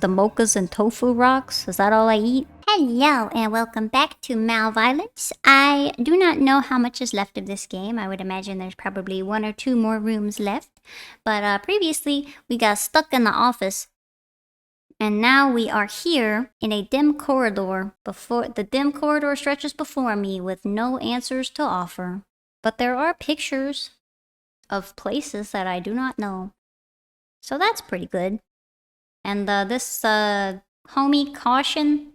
The mochas and tofu rocks? Is that all I eat? Hello and welcome back to MalViolence. I do not know how much is left of this game. I would imagine there's probably 1 or 2 more rooms left. But previously we got stuck in the office. And now we are here in a dim corridor. The dim corridor stretches before me with no answers to offer. But there are pictures of places that I do not know. So that's pretty good. And this homie Cautionne,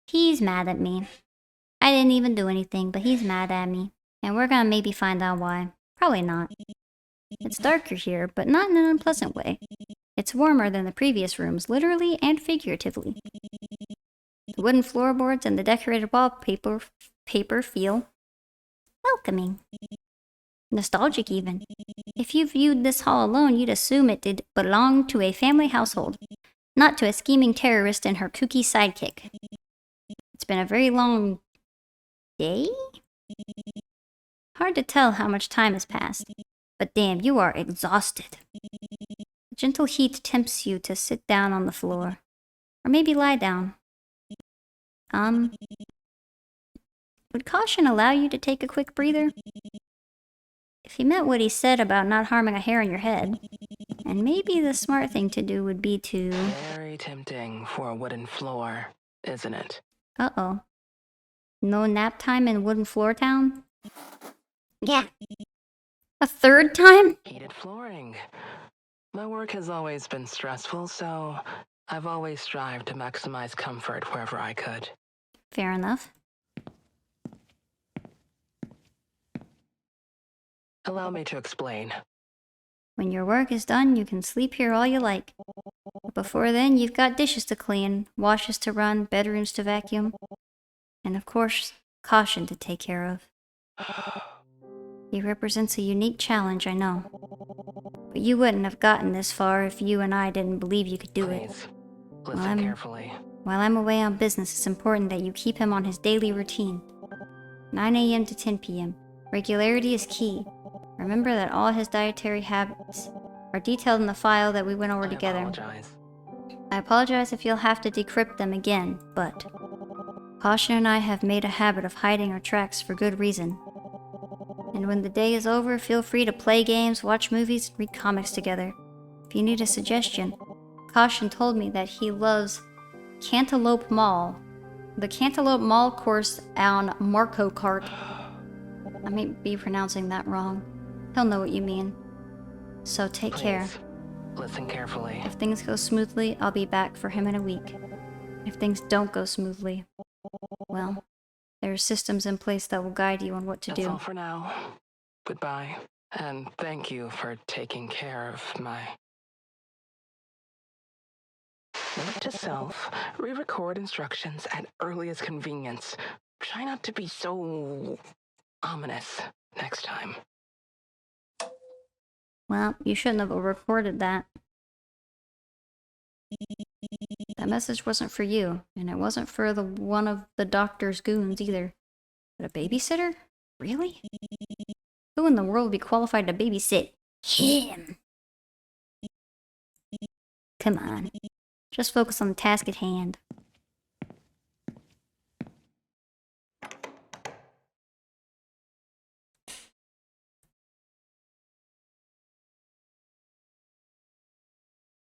he's mad at me. I didn't even do anything, but he's mad at me. And we're gonna maybe find out why. Probably not. It's darker here, but not in an unpleasant way. It's warmer than the previous rooms, literally and figuratively. The wooden floorboards and the decorated wallpaper feel welcoming. Nostalgic even. If you viewed this hall alone, you'd assume it did belong to a family household, not to a scheming terrorist and her kooky sidekick. It's been a very long day? Hard to tell how much time has passed, but damn, you are exhausted. The gentle heat tempts you to sit down on the floor, or maybe lie down. Would Cautionne allow you to take a quick breather? If he meant what he said about not harming a hair on your head, and maybe the smart thing to do would be to... Very tempting for a wooden floor, isn't it? Uh-oh. No nap time in Wooden Floor Town? Yeah. A third time? Heated flooring. My work has always been stressful, so I've always strived to maximize comfort wherever I could. Fair enough. Allow me to explain. When your work is done, you can sleep here all you like. But before then, you've got dishes to clean, washes to run, bedrooms to vacuum, and of course, Cautionne to take care of. He represents a unique challenge, I know. But you wouldn't have gotten this far if you and I didn't believe you could do it. Please, listen carefully. While I'm away on business, it's important that you keep him on his daily routine. 9 a.m. to 10 p.m. Regularity is key. Remember that all his dietary habits are detailed in the file that we went over together. I apologize if you'll have to decrypt them again, but Cautionne and I have made a habit of hiding our tracks for good reason. And when the day is over, feel free to play games, watch movies, and read comics together. If you need a suggestion, Cautionne told me that he loves Cantaloupe Mall. The Cantaloupe Mall course on Marco Kart. I may be pronouncing that wrong. He'll know what you mean. So take care. Listen carefully. If things go smoothly, I'll be back for him in a week. If things don't go smoothly, well, there are systems in place that will guide you on what to do. That's all for now. Goodbye. And thank you for taking care of my... Note to self, re-record instructions at earliest convenience. Try not to be so... ominous next time. Well, you shouldn't have recorded that. That message wasn't for you, and it wasn't for one of the doctor's goons either. But a babysitter? Really? Who in the world would be qualified to babysit him? Come on. Just focus on the task at hand.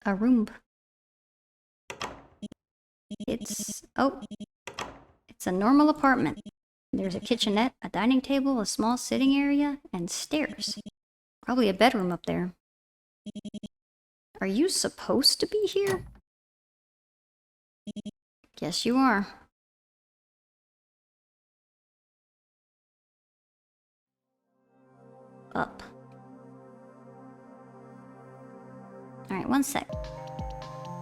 A room. It's a normal apartment. There's a kitchenette, a dining table, a small sitting area, and stairs. Probably a bedroom up there. Are you supposed to be here? Yes, you are. Up. Alright, one sec.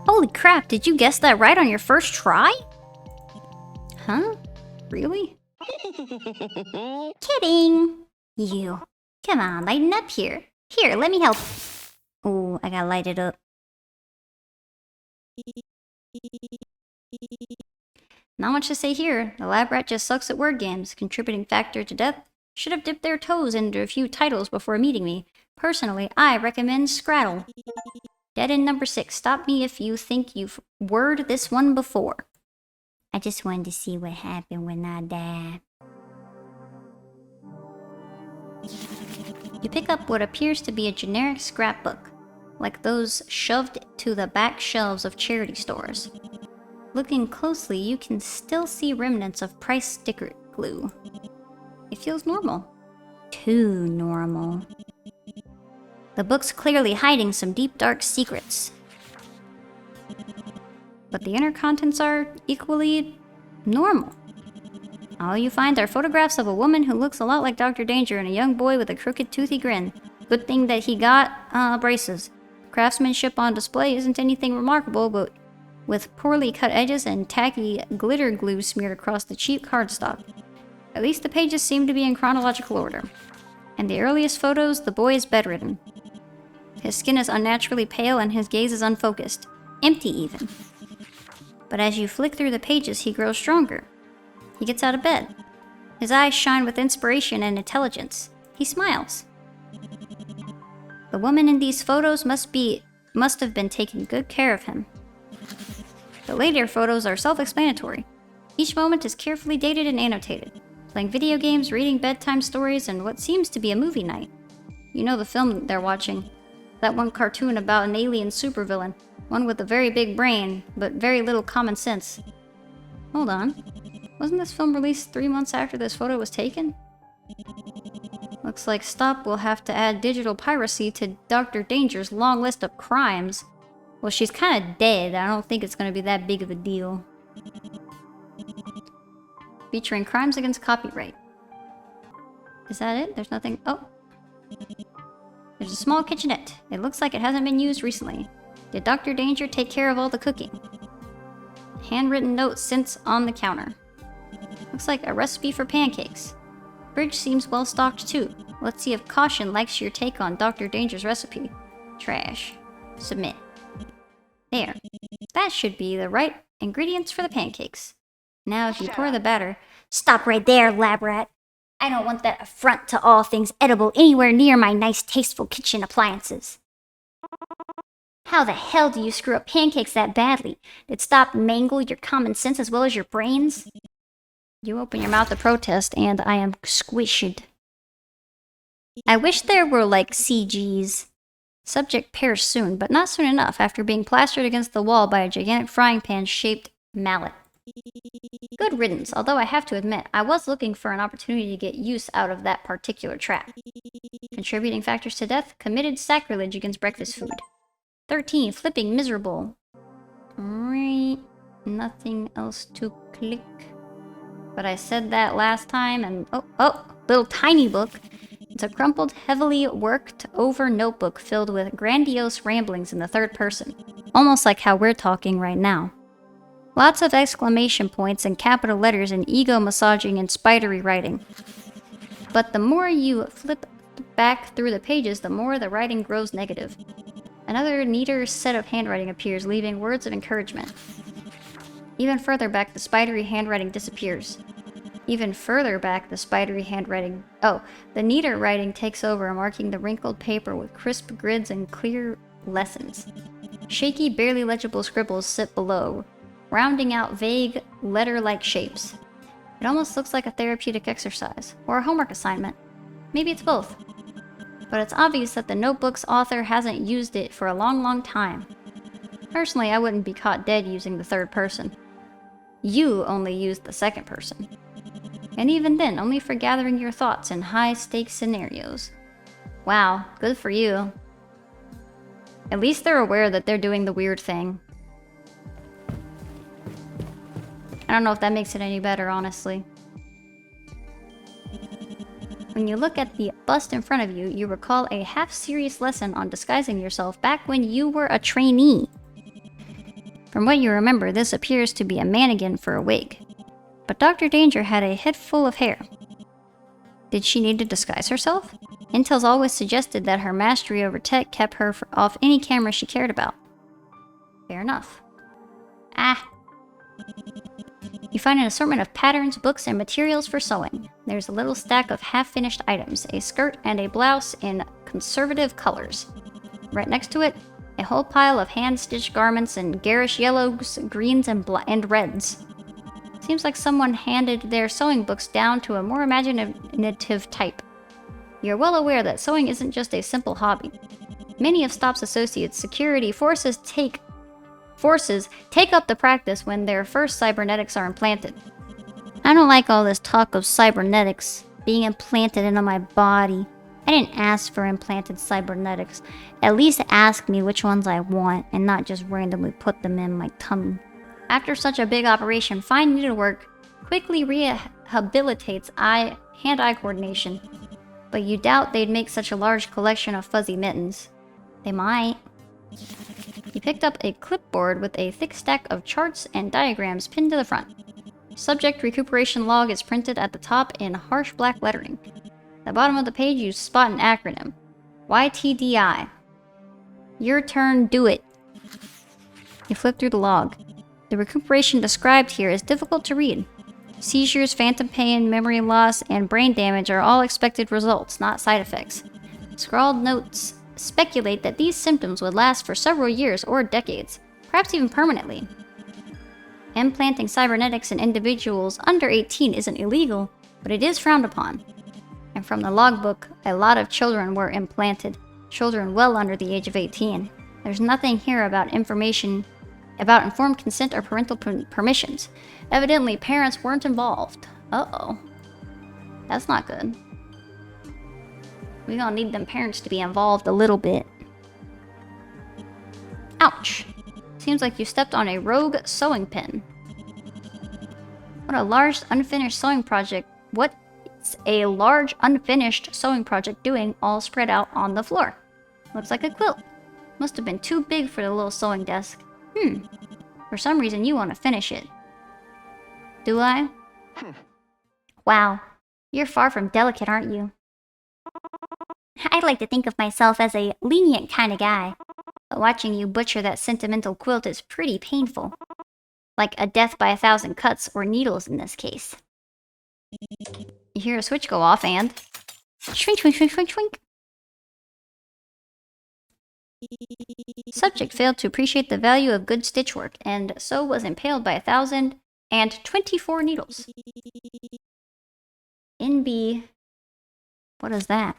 Holy crap, did you guess that right on your first try? Huh? Really? Kidding! You. Come on, lighten up here. Here, let me help. Oh, I gotta light it up. Not much to say here. The lab rat just sucks at word games. Contributing factor to death. Should have dipped their toes into a few titles before meeting me. Personally, I recommend Scrattle. Dead end number 6. Stop me if you think you've worded this one before. I just wanted to see what happened when I die. You pick up what appears to be a generic scrapbook, like those shoved to the back shelves of charity stores. Looking closely, you can still see remnants of price sticker glue. It feels normal. Too normal. The book's clearly hiding some deep, dark secrets. But the inner contents are equally normal. All you find are photographs of a woman who looks a lot like Dr. Danger and a young boy with a crooked, toothy grin. Good thing that he got braces. Craftsmanship on display isn't anything remarkable, but with poorly cut edges and tacky glitter glue smeared across the cheap cardstock. At least the pages seem to be in chronological order. In the earliest photos, the boy is bedridden. His skin is unnaturally pale and his gaze is unfocused. Empty, even. But as you flick through the pages, he grows stronger. He gets out of bed. His eyes shine with inspiration and intelligence. He smiles. The woman in these photos must have been taking good care of him. The later photos are self-explanatory. Each moment is carefully dated and annotated. Playing video games, reading bedtime stories, and what seems to be a movie night. You know the film they're watching. That one cartoon about an alien supervillain. One with a very big brain, but very little common sense. Hold on. Wasn't this film released 3 months after this photo was taken? Looks like Stop will have to add digital piracy to Dr. Danger's long list of crimes. Well, she's kind of dead. I don't think it's going to be that big of a deal. Featuring crimes against copyright. Is that it? There's nothing... Oh. There's a small kitchenette. It looks like it hasn't been used recently. Did Dr. Danger take care of all the cooking? Handwritten note since on the counter. Looks like a recipe for pancakes. Fridge seems well stocked too. Let's see if Cautionne likes your take on Dr. Danger's recipe. Trash. Submit. There. That should be the right ingredients for the pancakes. Now if you pour the batter... Stop right there, lab rat. I don't want that affront to all things edible anywhere near my nice, tasteful kitchen appliances. How the hell do you screw up pancakes that badly? Did Stop mangle your common sense as well as your brains? You open your mouth to protest, and I am squished. I wish there were, like, CGs. Subject pairs soon, but not soon enough after being plastered against the wall by a gigantic frying pan-shaped mallet. Good riddance, although I have to admit, I was looking for an opportunity to get use out of that particular trap. Contributing factors to death, committed sacrilege against breakfast food. 13, flipping miserable. Nothing else to click. But I said that last time and... Oh, little tiny book. It's a crumpled, heavily worked over notebook filled with grandiose ramblings in the third person. Almost like how we're talking right now. Lots of exclamation points and capital letters and ego-massaging and spidery writing. But the more you flip back through the pages, the more the writing grows negative. Another neater set of handwriting appears, leaving words of encouragement. Even further back, the spidery handwriting disappears. Even further back, the spidery handwriting... Oh, the neater writing takes over, marking the wrinkled paper with crisp grids and clear lessons. Shaky, barely legible scribbles sit below, rounding out vague, letter-like shapes. It almost looks like a therapeutic exercise, or a homework assignment. Maybe it's both. But it's obvious that the notebook's author hasn't used it for a long, long time. Personally, I wouldn't be caught dead using the third person. You only used the second person. And even then, only for gathering your thoughts in high-stakes scenarios. Wow, good for you. At least they're aware that they're doing the weird thing. I don't know if that makes it any better, honestly. When you look at the bust in front of you, you recall a half-serious lesson on disguising yourself back when you were a trainee. From what you remember, this appears to be a mannequin for a wig. But Dr. Danger had a head full of hair. Did she need to disguise herself? Intel's always suggested that her mastery over tech kept her off any camera she cared about. Fair enough. You find an assortment of patterns, books, and materials for sewing. There's a little stack of half-finished items, a skirt and a blouse in conservative colors. Right next to it, a A whole pile of hand-stitched garments in garish yellows, greens, and reds. Seems like someone handed their sewing books down to a more imaginative type. You're well aware that sewing isn't just a simple hobby. Many of Stop's associates' security forces take up the practice when their first cybernetics are implanted. I don't like all this talk of cybernetics being implanted into my body. I didn't ask for implanted cybernetics. At least ask me which ones I want and not just randomly put them in my tummy. After such a big operation, fine needlework quickly rehabilitates hand-eye coordination. But you doubt they'd make such a large collection of fuzzy mittens. They might. You picked up a clipboard with a thick stack of charts and diagrams pinned to the front. Subject recuperation log is printed at the top in harsh black lettering. At the bottom of the page, you spot an acronym. YTDI. Your turn, do it. You flip through the log. The recuperation described here is difficult to read. Seizures, phantom pain, memory loss, and brain damage are all expected results, not side effects. Scrawled notes speculate that these symptoms would last for several years or decades, perhaps even permanently. Implanting cybernetics in individuals under 18 isn't illegal, but it is frowned upon. And from the logbook, a lot of children were implanted, children well under the age of 18. There's nothing here about information about informed consent or parental permissions. Evidently, parents weren't involved. Uh-oh. That's not good. We gonna need them parents to be involved a little bit. Ouch. Seems like you stepped on a rogue sewing pin. What a large unfinished sewing project. What's a large unfinished sewing project doing all spread out on the floor? Looks like a quilt. Must have been too big for the little sewing desk. For some reason you want to finish it. Do I? Wow. You're far from delicate, aren't you? I like to think of myself as a lenient kind of guy. But watching you butcher that sentimental quilt is pretty painful. Like a death by 1,000 cuts, or needles in this case. You hear a switch go off and... Shwink, shwink, shwink, shwink, shwink. Subject failed to appreciate the value of good stitch work, and so was impaled by 1,024 needles. NB... What is that?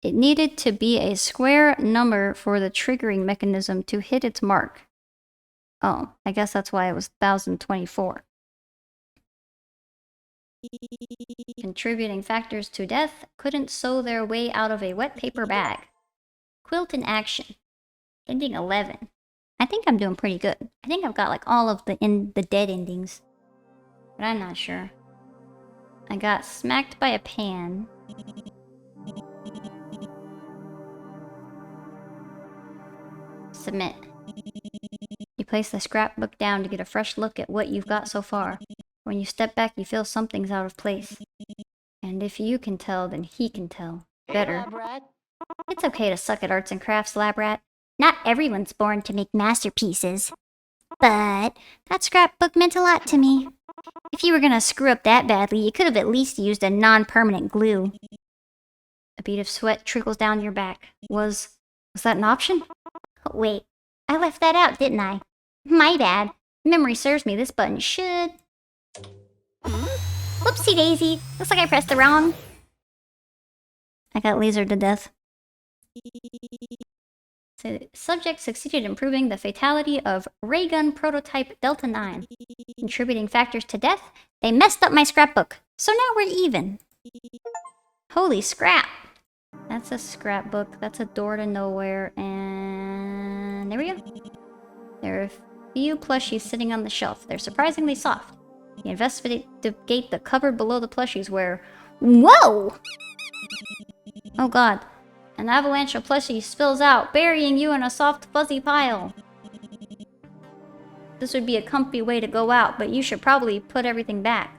It needed to be a square number for the triggering mechanism to hit its mark. Oh, I guess that's why it was 1,024. Contributing factors to death couldn't sew their way out of a wet paper bag. Quilt in action. Ending 11. I think I'm doing pretty good. I think I've got like all of the dead endings. But I'm not sure. I got smacked by a pan. Submit. You place the scrapbook down to get a fresh look at what you've got so far. When you step back, you feel something's out of place. And if you can tell, then he can tell. Better. Hey, lab rat. It's okay to suck at arts and crafts, lab rat. Not everyone's born to make masterpieces. But that scrapbook meant a lot to me. If you were gonna screw up that badly, you could have at least used a non-permanent glue. A bead of sweat trickles down your back. Was that an option? Oh, wait, I left that out, didn't I? My bad. Memory serves me, this button should... Whoopsie daisy. Looks like I pressed the wrong... I got lasered to death. So, subject succeeded in proving the fatality of ray gun prototype Delta 9. Contributing factors to death, they messed up my scrapbook. So now we're even. Holy scrap. That's a scrapbook. That's a door to nowhere. And there we go. There are a few plushies sitting on the shelf. They're surprisingly soft. You investigate the cupboard below the plushies where... Whoa! Oh god. An avalanche of plushies spills out, burying you in a soft, fuzzy pile. This would be a comfy way to go out, but you should probably put everything back.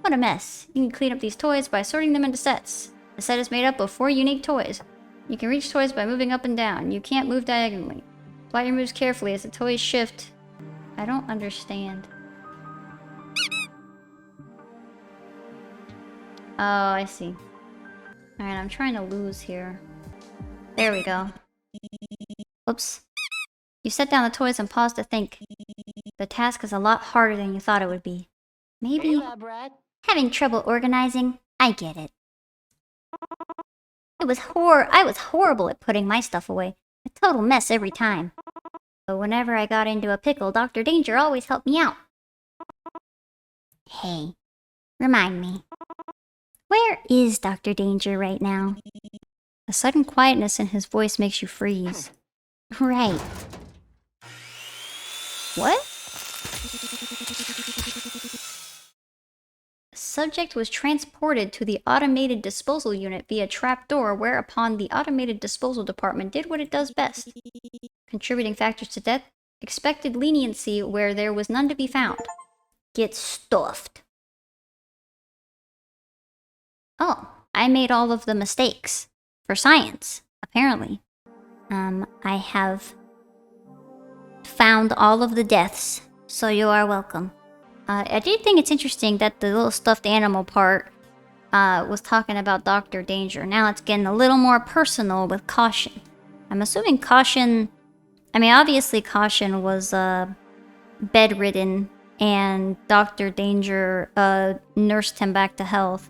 What a mess. You can clean up these toys by sorting them into sets. The set is made up of 4 unique toys. You can reach toys by moving up and down. You can't move diagonally. Plot your moves carefully as the toys shift. I don't understand. Oh, I see. Alright, I'm trying to lose here. There we go. Oops. You set down the toys and paused to think. The task is a lot harder than you thought it would be. Maybe Hey, lab rat. having trouble organizing? I get it. I was horrible at putting my stuff away. A total mess every time. But whenever I got into a pickle, Dr. Danger always helped me out. Hey, remind me. Where is Dr. Danger right now? A sudden quietness in his voice makes you freeze. Right. What? Subject was transported to the automated disposal unit via trapdoor, whereupon the automated disposal department did what it does best. Contributing factors to death, expected leniency where there was none to be found. Get stuffed. Oh, I made all of the mistakes. For science, apparently. I have found all of the deaths, so you are welcome. I do think it's interesting that the little stuffed animal part was talking about Dr. Danger. Now it's getting a little more personal with Cautionne. I'm assuming Cautionne... I mean, obviously Cautionne was bedridden, and Dr. Danger nursed him back to health.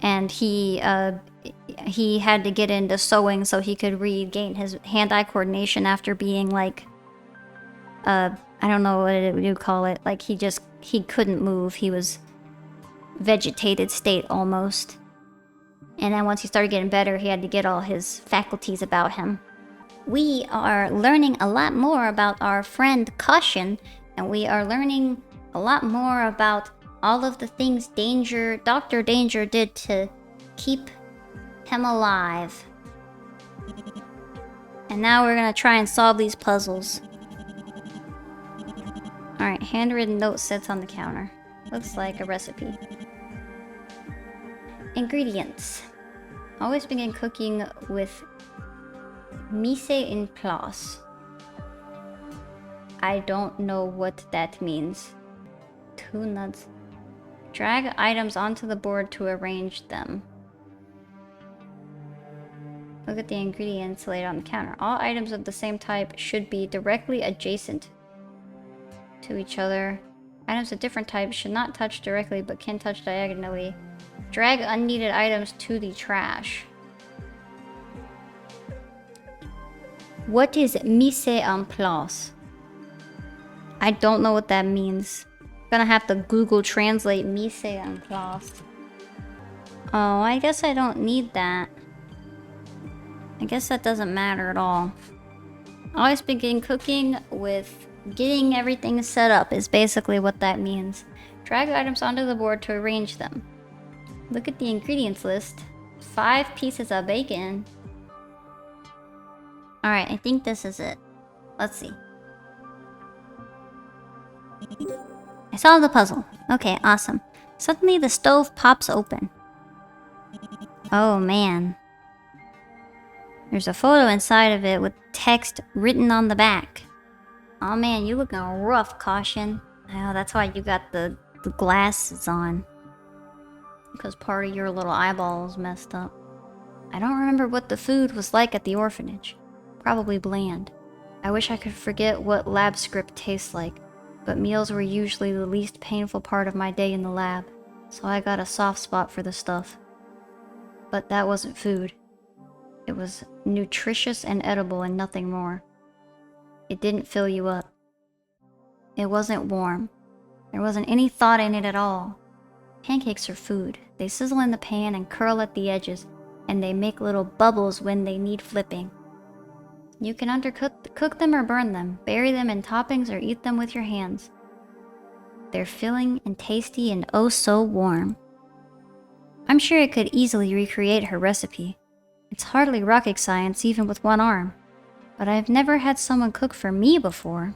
And he had to get into sewing so he could regain his hand-eye coordination after being like... I don't know what you call it. Like, he couldn't move. He was vegetated state almost. And then once he started getting better, he had to get all his faculties about him. We are learning a lot more about our friend Cautionne, and we are learning a lot more about all of the things Dr. Danger did to keep him alive. And now we're gonna try and solve these puzzles. Alright, handwritten note sits on the counter. Looks like a recipe. Ingredients. Always begin cooking with mise en place. I don't know what that means. 2 nuts. Drag items onto the board to arrange them. Look at the ingredients laid on the counter. All items of the same type should be directly adjacent to each other. Items of different types should not touch directly but can touch diagonally. Drag unneeded items to the trash. What is mise en place? I don't know what that means. Gonna have to Google translate mise en place. Oh, I guess I don't need that. I guess that doesn't matter at all. Always begin cooking with getting everything set up is basically what that means. Drag items onto the board to arrange them. Look at the ingredients list. 5 pieces of bacon. Alright, I think this is it. Let's see. I solved the puzzle. Okay, awesome. Suddenly the stove pops open. Oh man. There's a photo inside of it with text written on the back. Oh man, you looking rough, Cautionne. Oh, that's why you got the glasses on. Because part of your little eyeball is messed up. I don't remember what the food was like at the orphanage. Probably bland. I wish I could forget what lab script tastes like, but meals were usually the least painful part of my day in the lab, so I got a soft spot for the stuff. But that wasn't food. It was nutritious and edible and nothing more. It didn't fill you up. It wasn't warm. There wasn't any thought in it at all. Pancakes are food. They sizzle in the pan and curl at the edges, and they make little bubbles when they need flipping. You can cook them or burn them, bury them in toppings or eat them with your hands. They're filling and tasty and oh so warm. I'm sure I could easily recreate her recipe. It's hardly rocket science even with one arm. But I've never had someone cook for me before.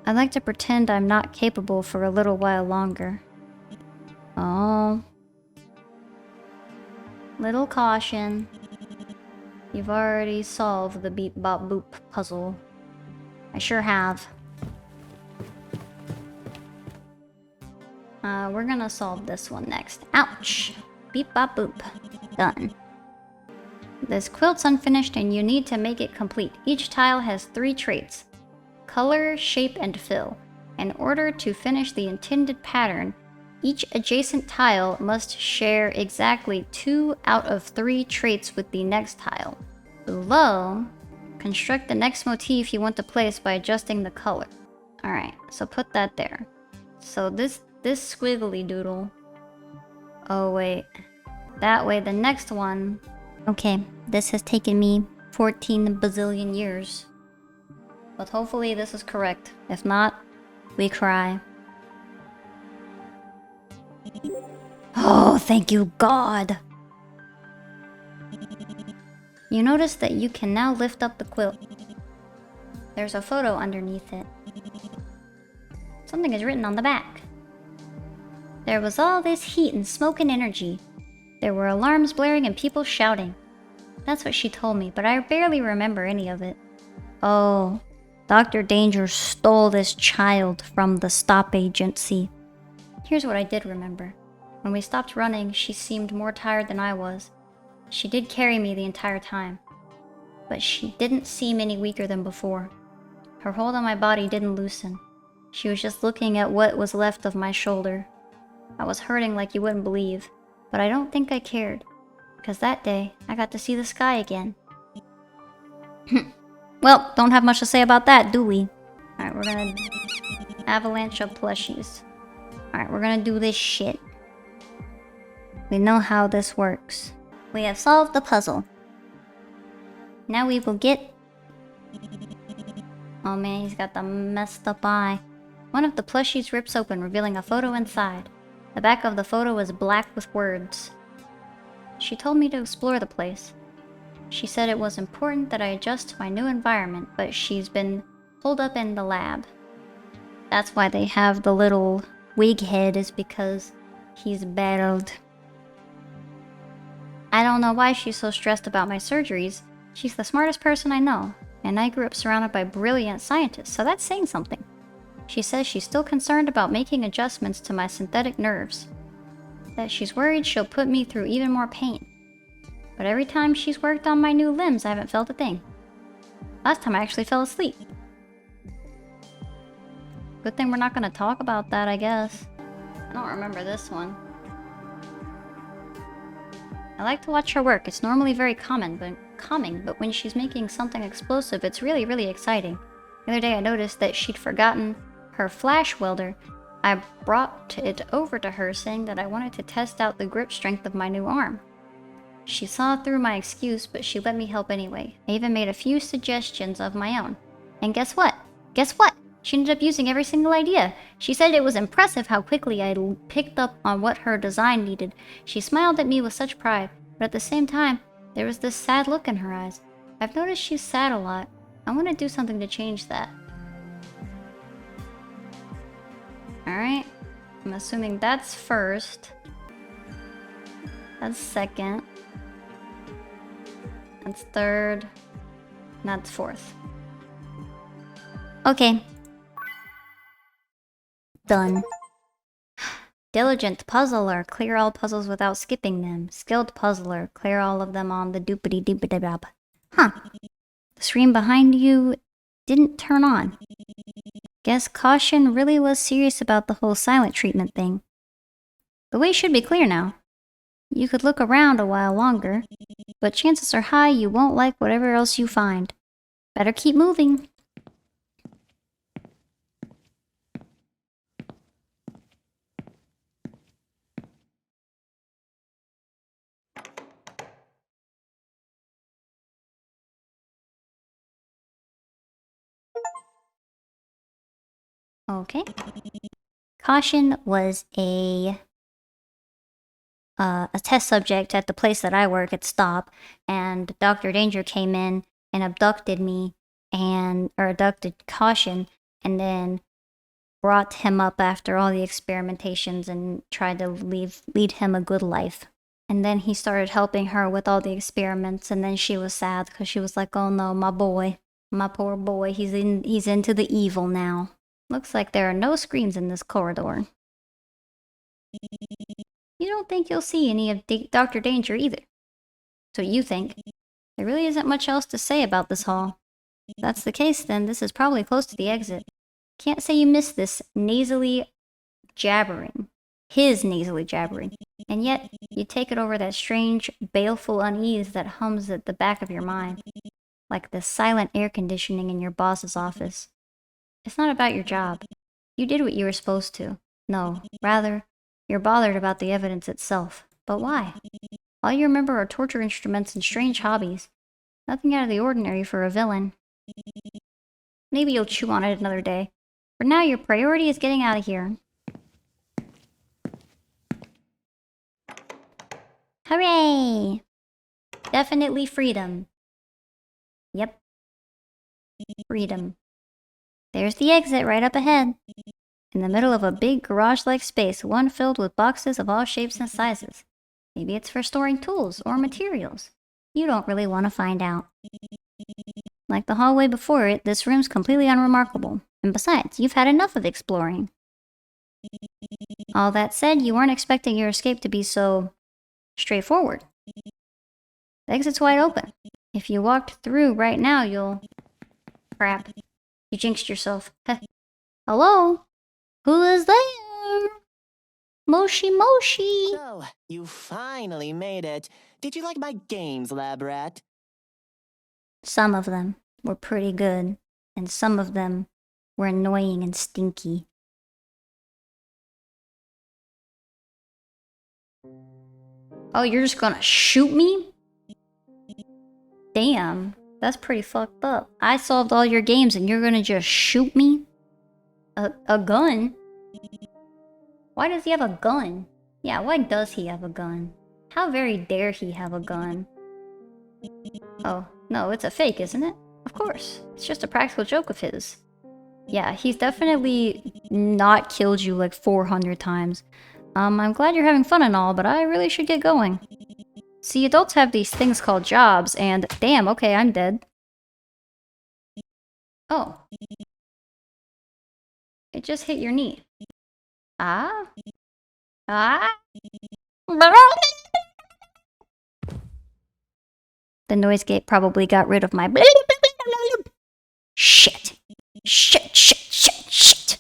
I'd like to pretend I'm not capable for a little while longer. Oh. Little Cautionne. You've already solved the beep bop boop puzzle. I sure have. We're gonna solve this one next. Ouch! Beep bop boop. Done. This quilt's unfinished and you need to make it complete. Each tile has 3 traits: color, shape, and fill. In order to finish the intended pattern, each adjacent tile must share exactly 2 out of 3 traits with the next tile. Below, construct the next motif you want to place by adjusting the color. Alright, so put that there. So this squiggly doodle. Oh wait. That way the next one. Okay, this has taken me 14 bazillion years. But hopefully this is correct. If not, we cry. Oh, thank you, God! You notice that you can now lift up the quilt. There's a photo underneath it. Something is written on the back. There was all this heat and smoke and energy. There were alarms blaring and people shouting. That's what she told me, but I barely remember any of it. Oh, Dr. Danger stole this child from the stop agency. Here's what I did remember. When we stopped running, she seemed more tired than I was. She did carry me the entire time, but she didn't seem any weaker than before. Her hold on my body didn't loosen. She was just looking at what was left of my shoulder. I was hurting like you wouldn't believe, but I don't think I cared, because that day, I got to see the sky again. Well, don't have much to say about that, do we? Alright, we're gonna avalanche of plushies. Alright, we're gonna do this shit. We know how this works. We have solved the puzzle. Now we will get... Oh man, he's got the messed up eye. One of the plushies rips open, revealing a photo inside. The back of the photo is black with words. She told me to explore the place. She said it was important that I adjust to my new environment, but she's been holed up in the lab. That's why they have the little wig head, is because he's battled. I don't know why she's so stressed about my surgeries. She's the smartest person I know, and I grew up surrounded by brilliant scientists, so that's saying something. She says she's still concerned about making adjustments to my synthetic nerves. That she's worried she'll put me through even more pain. But every time she's worked on my new limbs, I haven't felt a thing. Last time I actually fell asleep. Good thing we're not gonna talk about that, I guess. I don't remember this one. I like to watch her work. It's normally very calming, but when she's making something explosive, it's really, really exciting. The other day I noticed that she'd forgotten her flash welder. I brought it over to her, saying that I wanted to test out the grip strength of my new arm. She saw through my excuse, but she let me help anyway. I even made a few suggestions of my own. And guess what? Guess what? She ended up using every single idea. She said it was impressive how quickly I picked up on what her design needed. She smiled at me with such pride, but at the same time, there was this sad look in her eyes. I've noticed she's sad a lot. I want to do something to change that. Alright. I'm assuming that's first. That's second. That's third. And that's fourth. Okay. Done. Diligent puzzler, clear all puzzles without skipping them. Skilled puzzler, clear all of them on the doopity doopity dab. Huh. The screen behind you didn't turn on. Guess Cautionne really was serious about the whole silent treatment thing. The way should be clear now. You could look around a while longer, but chances are high you won't like whatever else you find. Better keep moving. Okay. Cautionne was a test subject at the place that I work at Stop, and Dr. Danger came in and abducted me, or abducted Cautionne, and then brought him up after all the experimentations and tried to lead him a good life. And then he started helping her with all the experiments, and then she was sad because she was like, oh no, my boy, my poor boy, he's into the evil now. Looks like there are no screens in this corridor. You don't think you'll see any of Dr. Danger either. So you think. There really isn't much else to say about this hall. If that's the case, then this is probably close to the exit. Can't say you missed this nasally jabbering. His nasally jabbering. And yet, you take it over that strange, baleful unease that hums at the back of your mind. Like the silent air conditioning in your boss's office. It's not about your job. You did what you were supposed to. No, rather, you're bothered about the evidence itself. But why? All you remember are torture instruments and strange hobbies. Nothing out of the ordinary for a villain. Maybe you'll chew on it another day. For now, your priority is getting out of here. Hooray! Definitely freedom. Yep. Freedom. There's the exit right up ahead. In the middle of a big garage-like space, one filled with boxes of all shapes and sizes. Maybe it's for storing tools or materials. You don't really want to find out. Like the hallway before it, this room's completely unremarkable. And besides, you've had enough of exploring. All that said, you weren't expecting your escape to be so straightforward. The exit's wide open. If you walked through right now, you'll... Crap. You jinxed yourself. Hello? Who is there? Moshi Moshi! So, you finally made it. Did you like my games, lab rat? Some of them were pretty good, and some of them were annoying and stinky. Oh, you're just gonna shoot me? Damn, that's pretty fucked up. I solved all your games and you're gonna just shoot me? A gun? Why does he have a gun? Yeah, why does he have a gun? How very dare he have a gun? Oh, no, it's a fake, isn't it? Of course. It's just a practical joke of his. Yeah, he's definitely not killed you like 400 times. I'm glad you're having fun and all, but I really should get going. See, adults have these things called jobs, and damn, okay, I'm dead. Oh. It just hit your knee. Ah? Ah? The noise gate probably got rid of my... Shit. Shit, shit, shit, shit.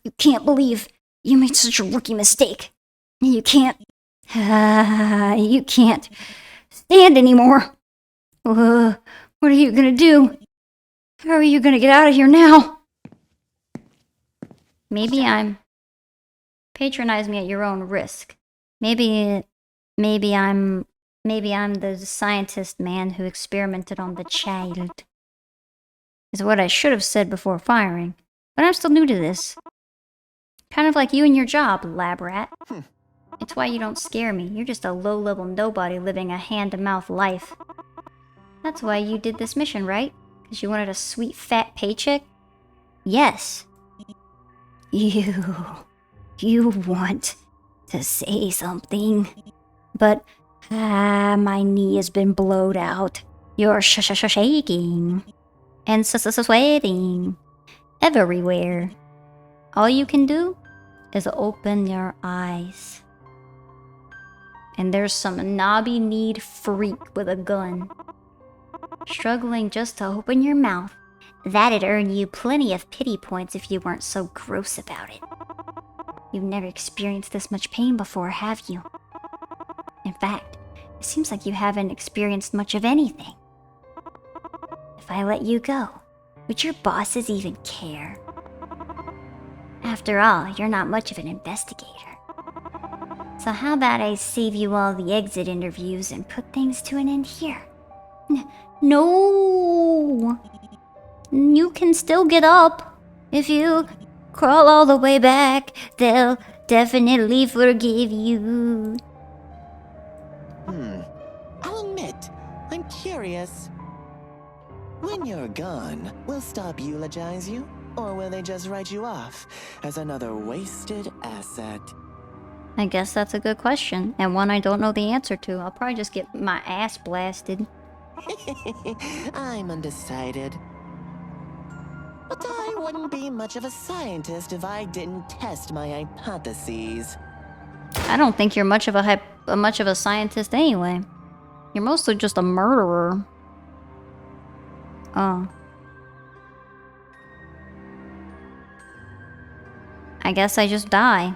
You can't believe you made such a rookie mistake. You can't... you can't stand anymore. What are you gonna do? How are you gonna get out of here now? Maybe I'm... Patronize me at your own risk. Maybe I'm the scientist man who experimented on the child. Is what I should have said before firing. But I'm still new to this. Kind of like you and your job, lab rat. It's why you don't scare me. You're just a low-level nobody living a hand-to-mouth life. That's why you did this mission, right? Because you wanted a sweet fat paycheck? Yes. You want to say something, but my knee has been blowed out. You're shaking and sweating everywhere. All you can do is open your eyes. And there's some knobby-kneed freak with a gun, struggling just to open your mouth. That'd earn you plenty of pity points if you weren't so gross about it. You've never experienced this much pain before, have you? In fact, it seems like you haven't experienced much of anything. If I let you go, would your bosses even care? After all, you're not much of an investigator. So how about I save you all the exit interviews and put things to an end here? No! You can still get up. If you crawl all the way back, they'll definitely forgive you. I'll admit, I'm curious. When you're gone, will stop eulogize you? Or will they just write you off as another wasted asset? I guess that's a good question, and one I don't know the answer to. I'll probably just get my ass blasted. I'm undecided. But I wouldn't be much of a scientist if I didn't test my hypotheses. I don't think you're much of a scientist anyway. You're mostly just a murderer. Oh. I guess I just die.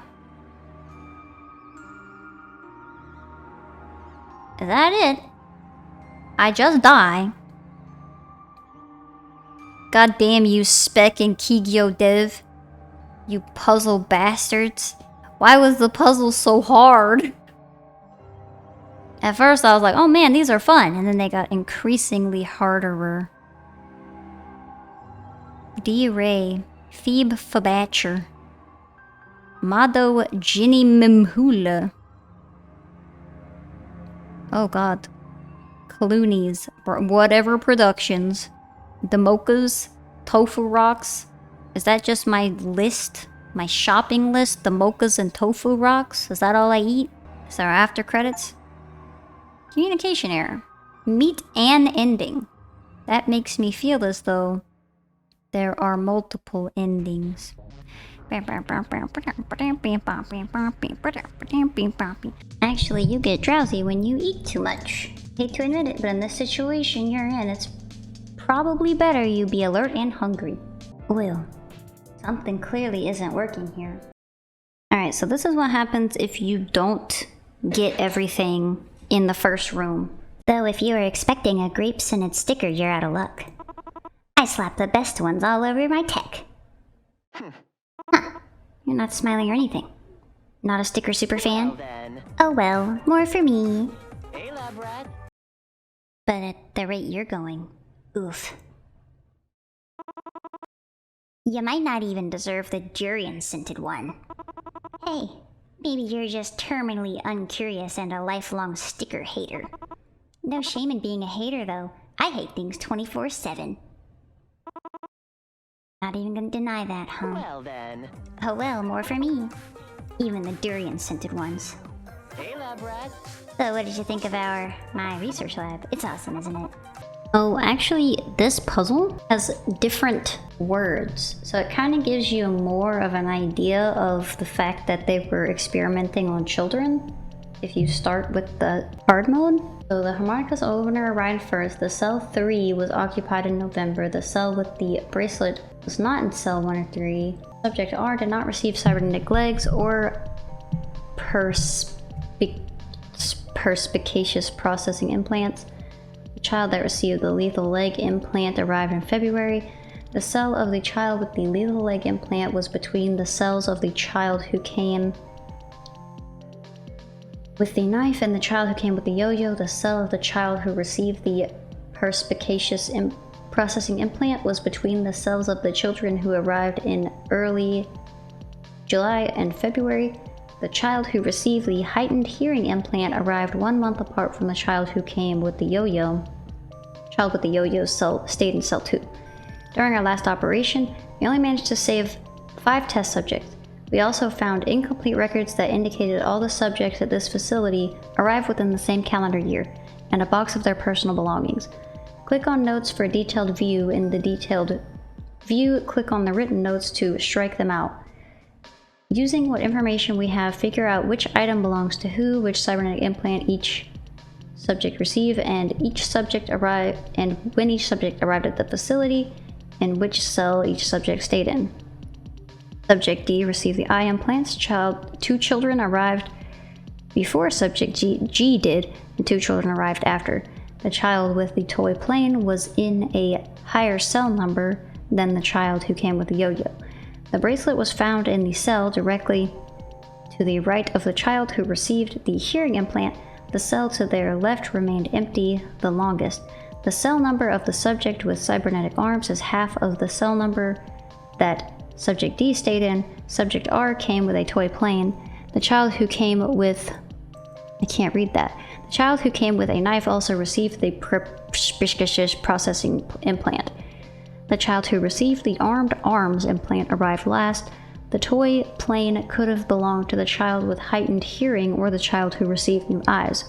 Is that it? I just die. God damn you, Spec and Kigyo Dev. You puzzle bastards. Why was the puzzle so hard? At first I was like, oh man, these are fun. And then they got increasingly harder. D-Ray. Phoebe Fabatcher. Mado Ginny Mimhula. Oh god. Clooney's. Whatever Productions. Demokas. Tofu Rocks. Is that just my list? My shopping list? Demokas and Tofu Rocks? Is that all I eat? Is there after credits? Communication error. Meet an ending. That makes me feel as though there are multiple endings. Actually, you get drowsy when you eat too much. Hate to admit it, but in this situation you're in, it's probably better you be alert and hungry. Well, something clearly isn't working here. Alright, so this is what happens if you don't get everything in the first room. Though if you were expecting a grape-scented sticker, you're out of luck. I slapped the best ones all over my tech. Huh. You're not smiling or anything. Not a sticker super fan? Well, then. Oh well, more for me. Hey, lab rat. But at the rate you're going, oof. You might not even deserve the durian-scented one. Hey, maybe you're just terminally uncurious and a lifelong sticker hater. No shame in being a hater, though. I hate things 24/7. Not even gonna deny that, huh? Well, then. Oh well, more for me. Even the durian-scented ones. Hey, lab rat. So what did you think of my research lab? It's awesome, isn't it? Oh, actually, this puzzle has different words. So it kind of gives you more of an idea of the fact that they were experimenting on children. If you start with the hard mode. So the harmonicas opener arrived first. The cell 3 was occupied in November. The cell with the bracelet was not in cell 1 or 3. Subject R did not receive cybernetic legs or perspicacious processing implants. The child that received the lethal leg implant arrived in February. The cell of the child with the lethal leg implant was between the cells of the child who came with the knife and the child who came with the yo-yo. The cell of the child who received the perspicacious processing implant was between the cells of the children who arrived in early July and February. The child who received the heightened hearing implant arrived 1 month apart from the child who came with the yo-yo. Child with the yo-yo cell stayed in cell 2. During our last operation, we only managed to save 5 test subjects. We also found incomplete records that indicated all the subjects at this facility arrived within the same calendar year, and a box of their personal belongings. Click on notes for a detailed view. In the detailed view, click on the written notes to strike them out. Using what information we have, figure out which item belongs to who, which cybernetic implant each subject received, and when each subject arrived at the facility, and which cell each subject stayed in. Subject D received the eye implants. 2 children arrived before Subject G did, and 2 children arrived after. The child with the toy plane was in a higher cell number than the child who came with the yo-yo. The bracelet was found in the cell directly to the right of the child who received the hearing implant. The cell to their left remained empty the longest. The cell number of the subject with cybernetic arms is half of the cell number that Subject D stayed in. Subject R came with a toy plane. The child who came with... I can't read that. The child who came with a knife also received the perspicacious processing implant. The child who received the armed arms implant arrived last. The toy plane could have belonged to the child with heightened hearing or the child who received new eyes.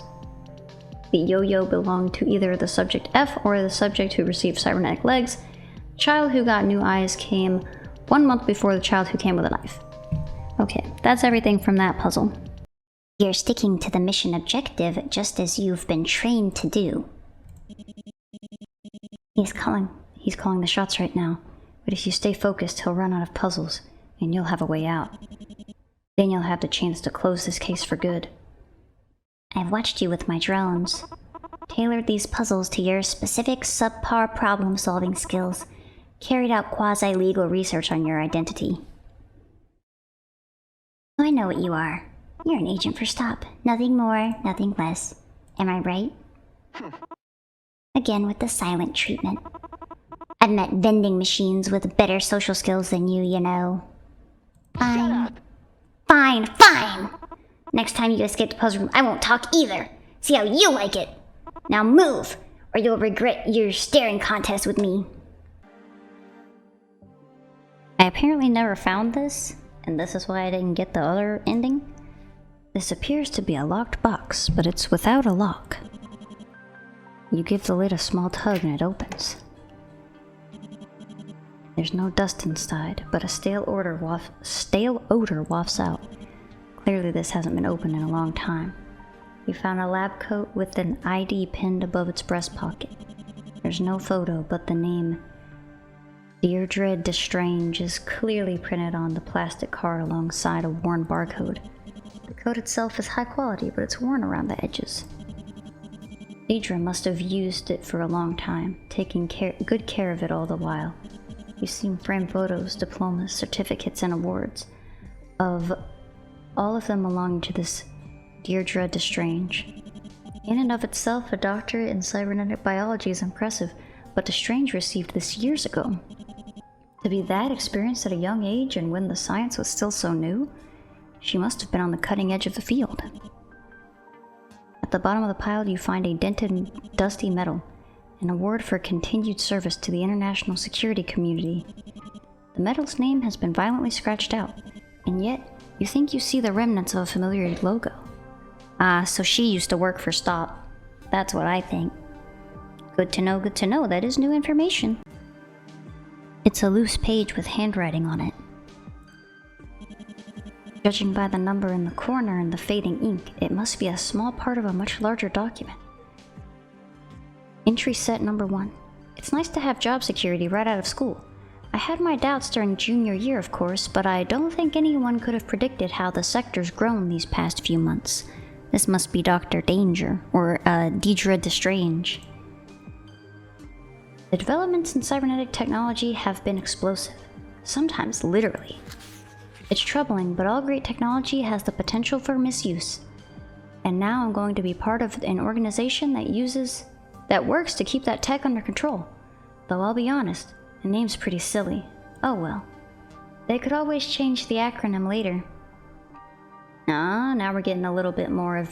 The yo-yo belonged to either the Subject F or the subject who received cybernetic legs. The child who got new eyes came 1 month before the child who came with a knife. Okay, that's everything from that puzzle. You're sticking to the mission objective just as you've been trained to do. He's calling the shots right now. But if you stay focused, he'll run out of puzzles, and you'll have a way out. Then you'll have the chance to close this case for good. I've watched you with my drones. Tailored these puzzles to your specific subpar problem-solving skills. Carried out quasi-legal research on your identity. I know what you are. You're an agent for Stop. Nothing more, nothing less. Am I right? Again with the silent treatment. I've met vending machines with better social skills than you know. Fine. Fine! Next time you escape the puzzle room, I won't talk either. See how you like it. Now move, or you'll regret your staring contest with me. I apparently never found this, and this is why I didn't get the other ending. This appears to be a locked box, but it's without a lock. You give the lid a small tug and it opens. There's no dust inside, but a stale odor wafts out. Clearly this hasn't been opened in a long time. You found a lab coat with an ID pinned above its breast pocket. There's no photo, but the name Deirdre Destrange is clearly printed on the plastic card alongside a worn barcode. The code itself is high quality, but it's worn around the edges. Deirdre must have used it for a long time, taking good care of it all the while. You've seen framed photos, diplomas, certificates, and awards of all of them belonging to this Deirdre Destrange. In and of itself, a doctorate in cybernetic biology is impressive, but Destrange received this years ago. To be that experienced at a young age and when the science was still so new, she must have been on the cutting edge of the field. At the bottom of the pile, you find a dented and dusty medal, an award for continued service to the international security community. The medal's name has been violently scratched out, and yet you think you see the remnants of a familiar logo. So she used to work for Stop. That's what I think. Good to know, good to know. That is new information. It's a loose page with handwriting on it. Judging by the number in the corner and the fading ink, it must be a small part of a much larger document. Entry set number 1. It's nice to have job security right out of school. I had my doubts during junior year, of course, but I don't think anyone could have predicted how the sector's grown these past few months. This must be Dr. Danger, or Deirdre Destrange. The developments in cybernetic technology have been explosive, sometimes literally. It's troubling, but all great technology has the potential for misuse. And now I'm going to be part of an organization that works to keep that tech under control. Though I'll be honest, the name's pretty silly. Oh well. They could always change the acronym later. Now we're getting a little bit more of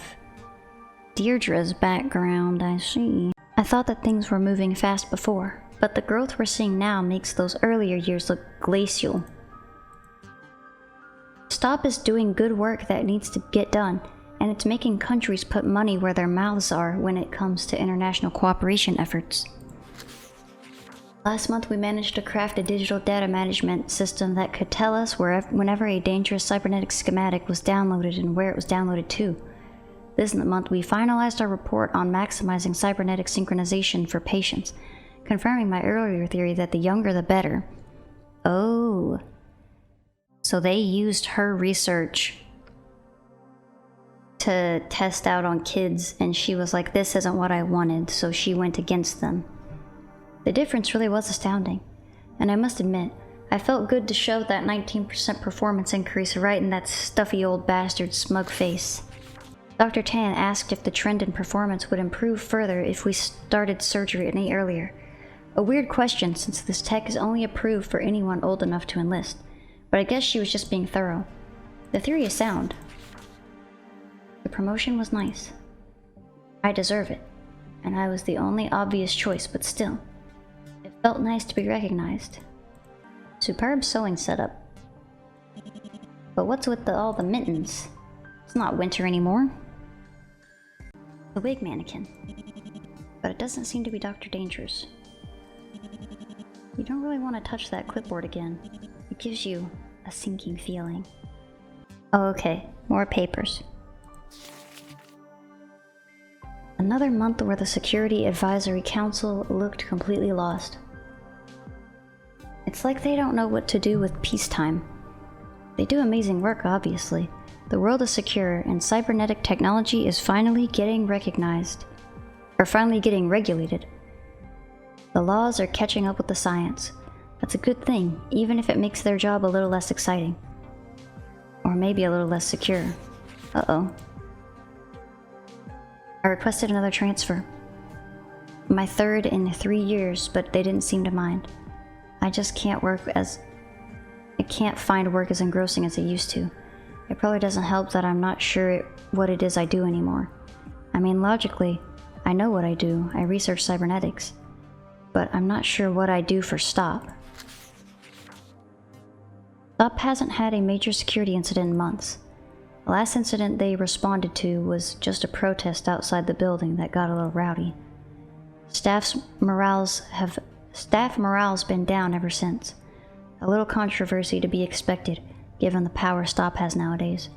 Deirdre's background, I see. I thought that things were moving fast before, but the growth we're seeing now makes those earlier years look glacial. Stop is doing good work that needs to get done, and it's making countries put money where their mouths are when it comes to international cooperation efforts. Last month we managed to craft a digital data management system that could tell us whenever a dangerous cybernetic schematic was downloaded and where it was downloaded to. This month we finalized our report on maximizing cybernetic synchronization for patients, confirming my earlier theory that the younger the better. Oh. So they used her research to test out on kids, and she was like, this isn't what I wanted, so she went against them. The difference really was astounding, and I must admit, I felt good to show that 19% performance increase right in that stuffy old bastard's smug face. Dr. Tan asked if the trend in performance would improve further if we started surgery any earlier. A weird question since this tech is only approved for anyone old enough to enlist, but I guess she was just being thorough. The theory is sound. The promotion was nice. I deserve it, and I was the only obvious choice, but still. It felt nice to be recognized. Superb sewing setup. But what's with all the mittens? It's not winter anymore. The wig mannequin. But it doesn't seem to be Dr. Danger's. You don't really want to touch that clipboard again. It gives you a sinking feeling. Oh, okay. More papers. Another month where the Security Advisory Council looked completely lost. It's like they don't know what to do with peacetime. They do amazing work, obviously. The world is secure, and cybernetic technology is finally getting recognized. Or finally getting regulated. The laws are catching up with the science. That's a good thing, even if it makes their job a little less exciting. Or maybe a little less secure. Uh-oh. I requested another transfer. My third in 3 years, but they didn't seem to mind. I just can't I can't find work as engrossing as I used to. It probably doesn't help that I'm not sure what it is I do anymore. I mean, logically, I know what I do. I research cybernetics. But I'm not sure what I do for STOP. STOP hasn't had a major security incident in months. The last incident they responded to was just a protest outside the building that got a little rowdy. Staff morale's been down ever since. A little controversy to be expected, given the power STOP has nowadays.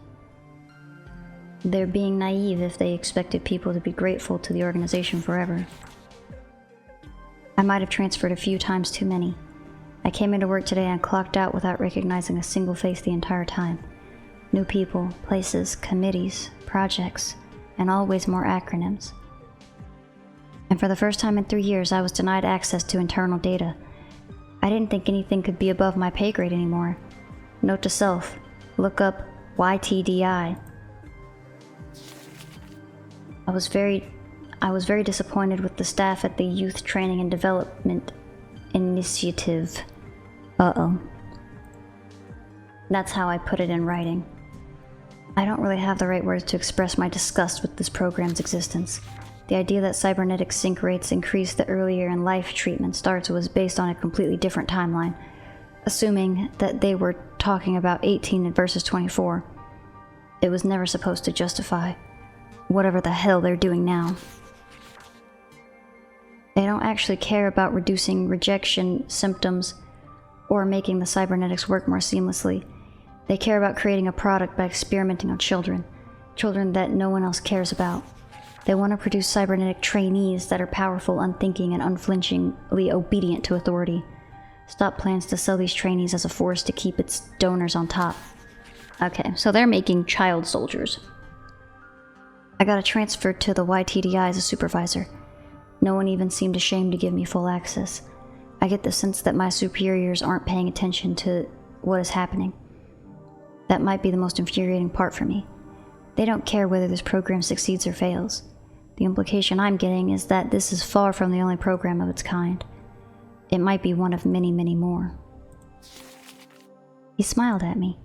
They're being naive if they expected people to be grateful to the organization forever. I might have transferred a few times too many. I came into work today and clocked out without recognizing a single face the entire time. New people, places, committees, projects, and always more acronyms. And for the first time in 3 years, I was denied access to internal data. I didn't think anything could be above my pay grade anymore. Note to self, look up YTDI. I was very disappointed with the staff at the Youth Training and Development Initiative. Uh-oh. That's how I put it in writing. I don't really have the right words to express my disgust with this program's existence. The idea that cybernetic sync rates increase the earlier in life treatment starts was based on a completely different timeline, assuming that they were talking about 18 versus 24. It was never supposed to justify whatever the hell they're doing now. They don't actually care about reducing rejection symptoms or making the cybernetics work more seamlessly. They care about creating a product by experimenting on children that no one else cares about. They want to produce cybernetic trainees that are powerful, unthinking, and unflinchingly obedient to authority. STOP plans to sell these trainees as a force to keep its donors on top. Okay, so they're making child soldiers. I got a transfer to the YTDI as a supervisor. No one even seemed ashamed to give me full access. I get the sense that my superiors aren't paying attention to what is happening. That might be the most infuriating part for me. They don't care whether this program succeeds or fails. The implication I'm getting is that this is far from the only program of its kind. It might be one of many, many more. He smiled at me.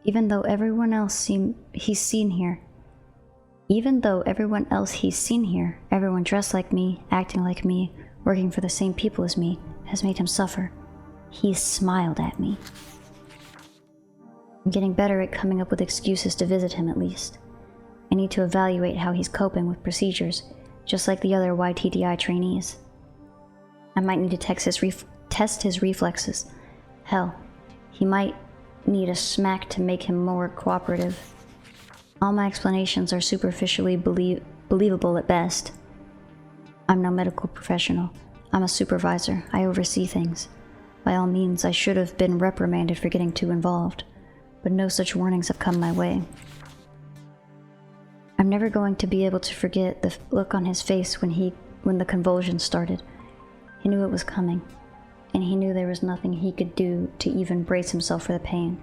Even though everyone else he's seen here, everyone dressed like me, acting like me, working for the same people as me, has made him suffer. He smiled at me. I'm getting better at coming up with excuses to visit him, at least. I need to evaluate how he's coping with procedures, just like the other YTDI trainees. I might need to test his reflexes. Hell, he might need a smack to make him more cooperative. All my explanations are superficially believable at best. I'm no medical professional. I'm a supervisor. I oversee things. By all means, I should have been reprimanded for getting too involved, but no such warnings have come my way. I'm never going to be able to forget the look on his face when the convulsions started. He knew it was coming, and he knew there was nothing he could do to even brace himself for the pain.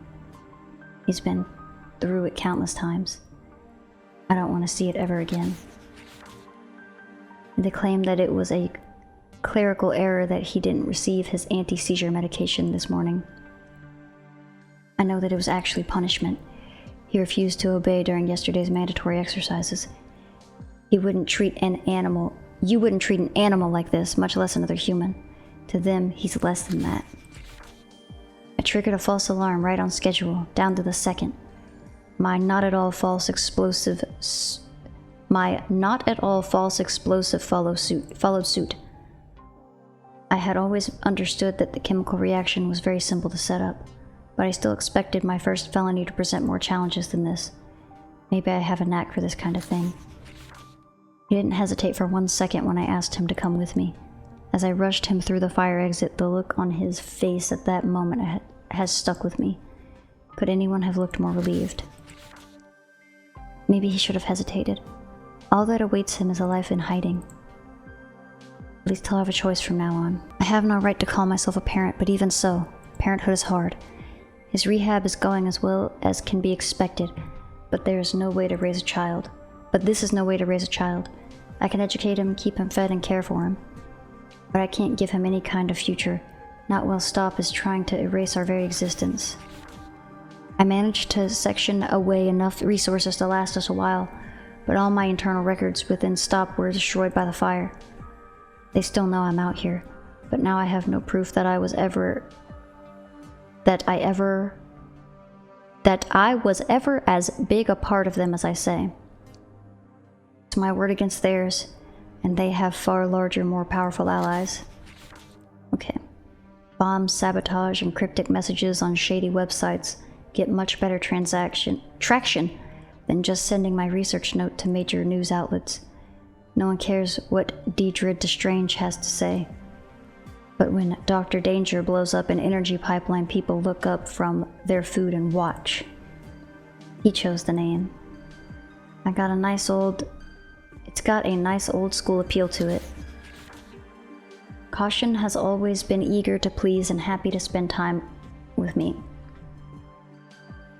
He's been through it countless times. I don't want to see it ever again. They claim that it was a clerical error that he didn't receive his anti-seizure medication this morning. I know that it was actually punishment. He refused to obey during yesterday's mandatory exercises. You wouldn't treat an animal like this, much less another human. To them, he's less than that. I triggered a false alarm right on schedule, down to the second. My not at all false explosive followed suit. I had always understood that the chemical reaction was very simple to set up, but I still expected my first felony to present more challenges than this. Maybe I have a knack for this kind of thing. He didn't hesitate for 1 second when I asked him to come with me. As I rushed him through the fire exit, the look on his face at that moment has stuck with me. Could anyone have looked more relieved? Maybe he should have hesitated. All that awaits him is a life in hiding. At least he'll have a choice from now on. I have no right to call myself a parent, but even so, parenthood is hard. His rehab is going as well as can be expected, but there is no way to raise a child. But this is no way to raise a child. I can educate him, keep him fed, and care for him. But I can't give him any kind of future, not while Stop is trying to erase our very existence. I managed to section away enough resources to last us a while, but all my internal records within Stop were destroyed by the fire. They still know I'm out here, but now I have no proof that I was ever as big a part of them as I say. It's my word against theirs, and they have far larger, more powerful allies. Okay. Bombs, sabotage, and cryptic messages on shady websites get much better traction than just sending my research note to major news outlets. No one cares what Deidre Destrange has to say. But when Dr. Danger blows up an energy pipeline, people look up from their food and watch. He chose the name. It's got a nice old school appeal to it. Cautionne has always been eager to please and happy to spend time with me.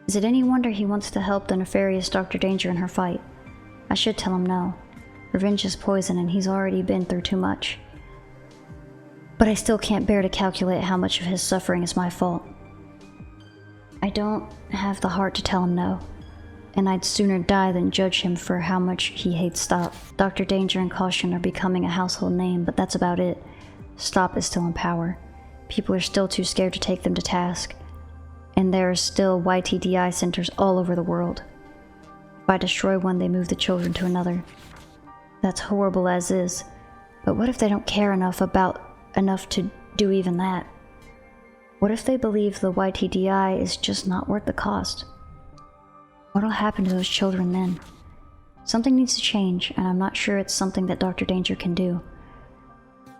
Is it any wonder he wants to help the nefarious Dr. Danger in her fight? I should tell him no. Revenge is poison and he's already been through too much. But I still can't bear to calculate how much of his suffering is my fault. I don't have the heart to tell him no, and I'd sooner die than judge him for how much he hates Stop. Dr. Danger and Cautionne are becoming a household name, but that's about it. Stop is still in power. People are still too scared to take them to task, and there are still YTDI centers all over the world. If I destroy one, they move the children to another. That's horrible as is, but what if they don't care enough to do even that? What if they believe the YTDI is just not worth the cost? What'll happen to those children then? Something needs to change, and I'm not sure it's something that Dr. Danger can do.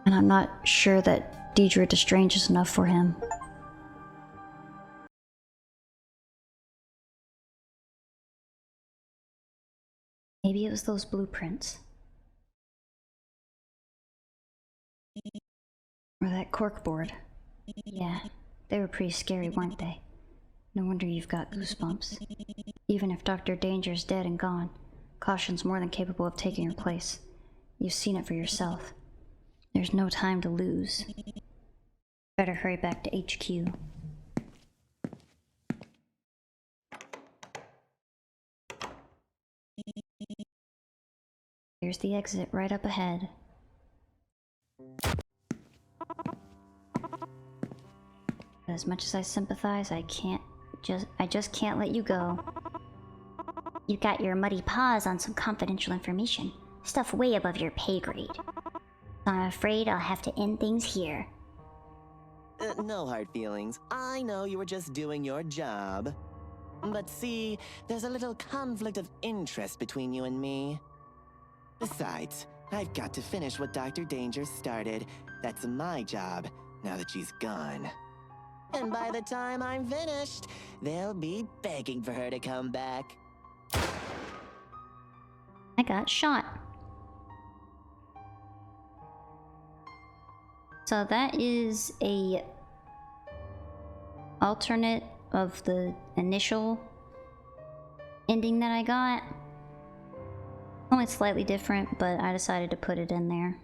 And I'm not sure that Deidre Destrange is enough for him. Maybe it was those blueprints. Or that corkboard. Yeah, they were pretty scary, weren't they? No wonder you've got goosebumps. Even if Dr. Danger's dead and gone, Cautionne's more than capable of taking her place. You've seen it for yourself. There's no time to lose. Better hurry back to HQ. Here's the exit right up ahead. As much as I sympathize, I just can't let you go. You got your muddy paws on some confidential information, stuff way above your pay grade. I'm afraid I'll have to end things here. No hard feelings. I know you were just doing your job. But see, there's a little conflict of interest between you and me. Besides, I've got to finish what Dr. Danger started. That's my job, now that she's gone. And by the time I'm finished, they'll be begging for her to come back. I got shot. So that is a alternate of the initial ending that I got. Only slightly different, but I decided to put it in there.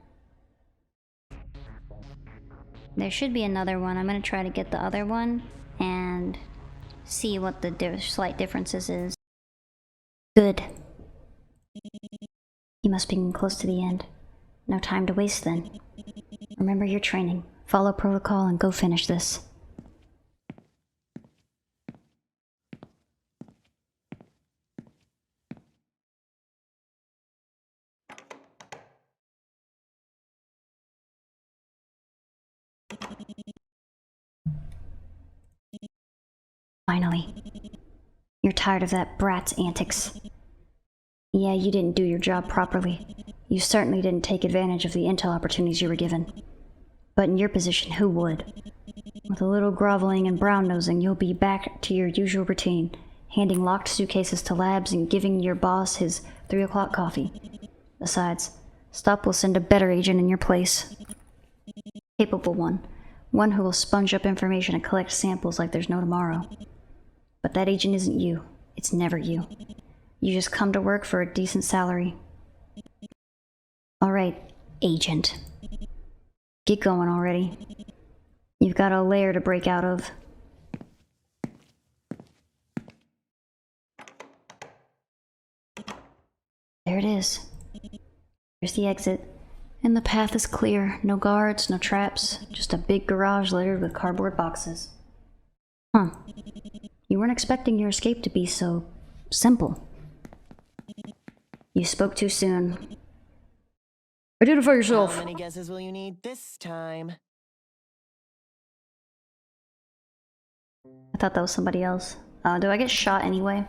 There should be another one. I'm going to try to get the other one and see what the slight differences is. Good. You must be getting close to the end. No time to waste then. Remember your training. Follow protocol and go finish this. Finally. You're tired of that brat's antics. Yeah, you didn't do your job properly. You certainly didn't take advantage of the intel opportunities you were given. But in your position, who would? With a little groveling and brown-nosing, you'll be back to your usual routine, handing locked suitcases to labs and giving your boss his 3 o'clock coffee. Besides, Stop will send a better agent in your place. Capable one. One who will sponge up information and collect samples like there's no tomorrow. But that agent isn't you. It's never you. You just come to work for a decent salary. Alright, agent. Get going already. You've got a lair to break out of. There it is. Here's the exit. And the path is clear. No guards, no traps. Just a big garage littered with cardboard boxes. Huh. You weren't expecting your escape to be so simple. You spoke too soon. Identify yourself. How many guesses will you need this time? I thought that was somebody else. Do I get shot anyway?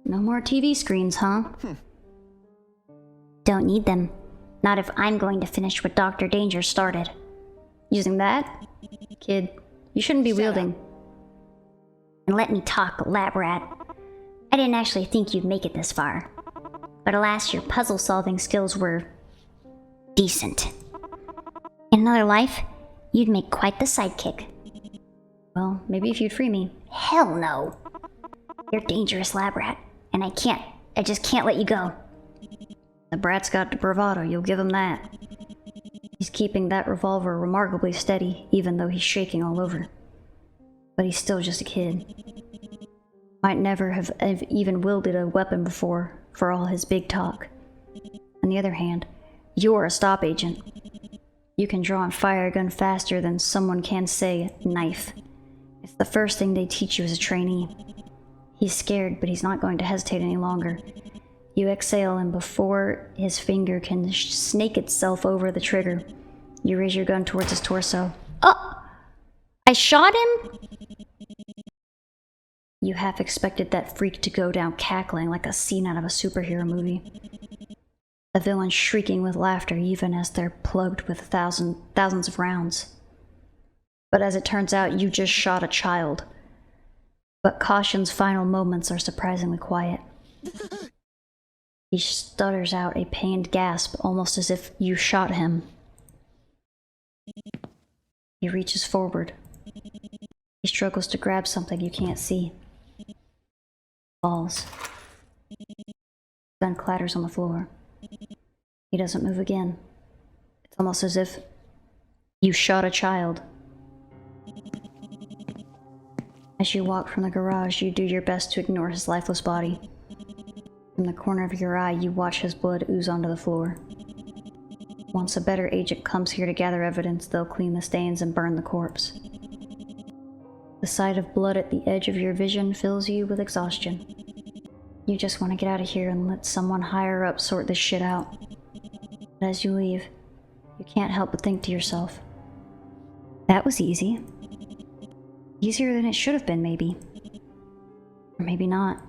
No more TV screens, huh? Don't need them. Not if I'm going to finish what Dr. Danger started. Using that? Kid, you shouldn't be wielding. And let me talk, lab rat. I didn't actually think you'd make it this far. But alas, your puzzle-solving skills were decent. In another life, you'd make quite the sidekick. Well, maybe if you'd free me. Hell no! You're dangerous, lab rat, and I just can't let you go. The brat's got bravado, you'll give him that. He's keeping that revolver remarkably steady, even though he's shaking all over. But he's still just a kid. Might never have even wielded a weapon before, for all his big talk. On the other hand, you're a stop agent. You can draw and fire a gun faster than someone can say knife. It's the first thing they teach you as a trainee. He's scared, but he's not going to hesitate any longer. You exhale, and before his finger can snake itself over the trigger, you raise your gun towards his torso. Oh! I shot him? You half expected that freak to go down cackling like a scene out of a superhero movie. The villain shrieking with laughter even as they're plugged with thousands of rounds. But as it turns out, you just shot a child. But Cautionne's final moments are surprisingly quiet. He stutters out a pained gasp, almost as if you shot him. He reaches forward. He struggles to grab something you can't see. Falls. Gun clatters on the floor. He doesn't move again. It's almost as if you shot a child. As you walk from the garage, you do your best to ignore his lifeless body. From the corner of your eye, you watch his blood ooze onto the floor. Once a better agent comes here to gather evidence, they'll clean the stains and burn the corpse. The sight of blood at the edge of your vision fills you with exhaustion. You just want to get out of here and let someone higher up sort this shit out. But as you leave, you can't help but think to yourself, that was easy. Easier than it should have been, maybe. Or maybe not.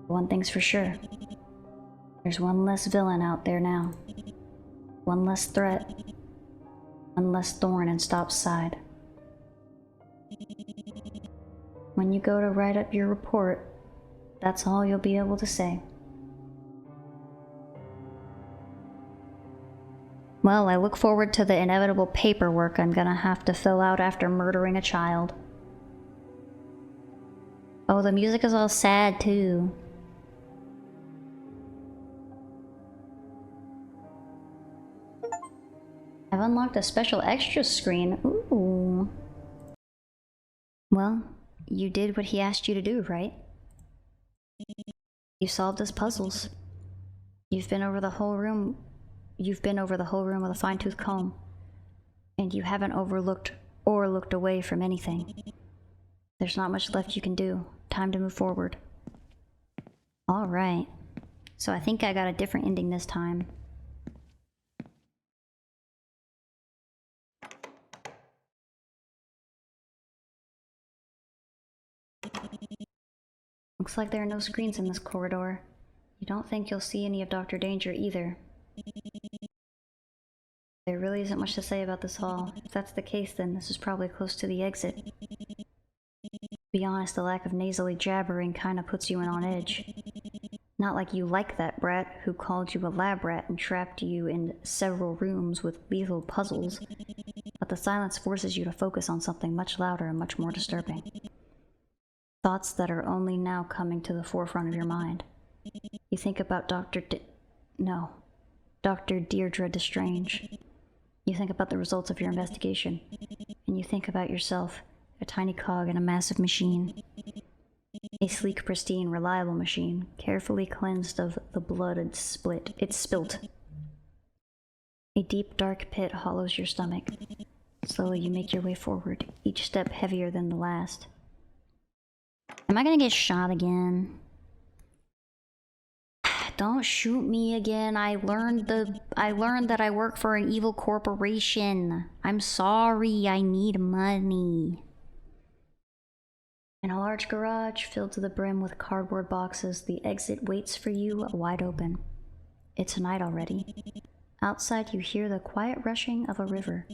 One thing's for sure. There's one less villain out there now. One less threat. One less thorn in Stop's side. When you go to write up your report, that's all you'll be able to say. Well, I look forward to the inevitable paperwork I'm gonna have to fill out after murdering a child. Oh, the music is all sad too. I've unlocked a special extra screen. Ooh. Well, you did what he asked you to do, right? You solved his puzzles. You've been over the whole room with a fine-tooth comb. And you haven't overlooked or looked away from anything. There's not much left you can do. Time to move forward. Alright. So I think I got a different ending this time. Looks like there are no screens in this corridor. You don't think you'll see any of Dr. Danger either. There really isn't much to say about this hall. If that's the case, then this is probably close to the exit. To be honest, the lack of nasally jabbering kinda puts you in on edge. Not like you like that brat who called you a lab rat and trapped you in several rooms with lethal puzzles, but the silence forces you to focus on something much louder and much more disturbing. Thoughts that are only now coming to the forefront of your mind. You think about Dr. Deirdre Destrange. You think about the results of your investigation, and you think about yourself, a tiny cog in a massive machine. A sleek, pristine, reliable machine, carefully cleansed of the blood it's spilt. A deep, dark pit hollows your stomach. Slowly you make your way forward, each step heavier than the last. Am I gonna get shot again? Don't shoot me again. I learned that I work for an evil corporation. I'm sorry, I need money. In a large garage filled to the brim with cardboard boxes, the exit waits for you wide open. It's night already. Outside you hear the quiet rushing of a river.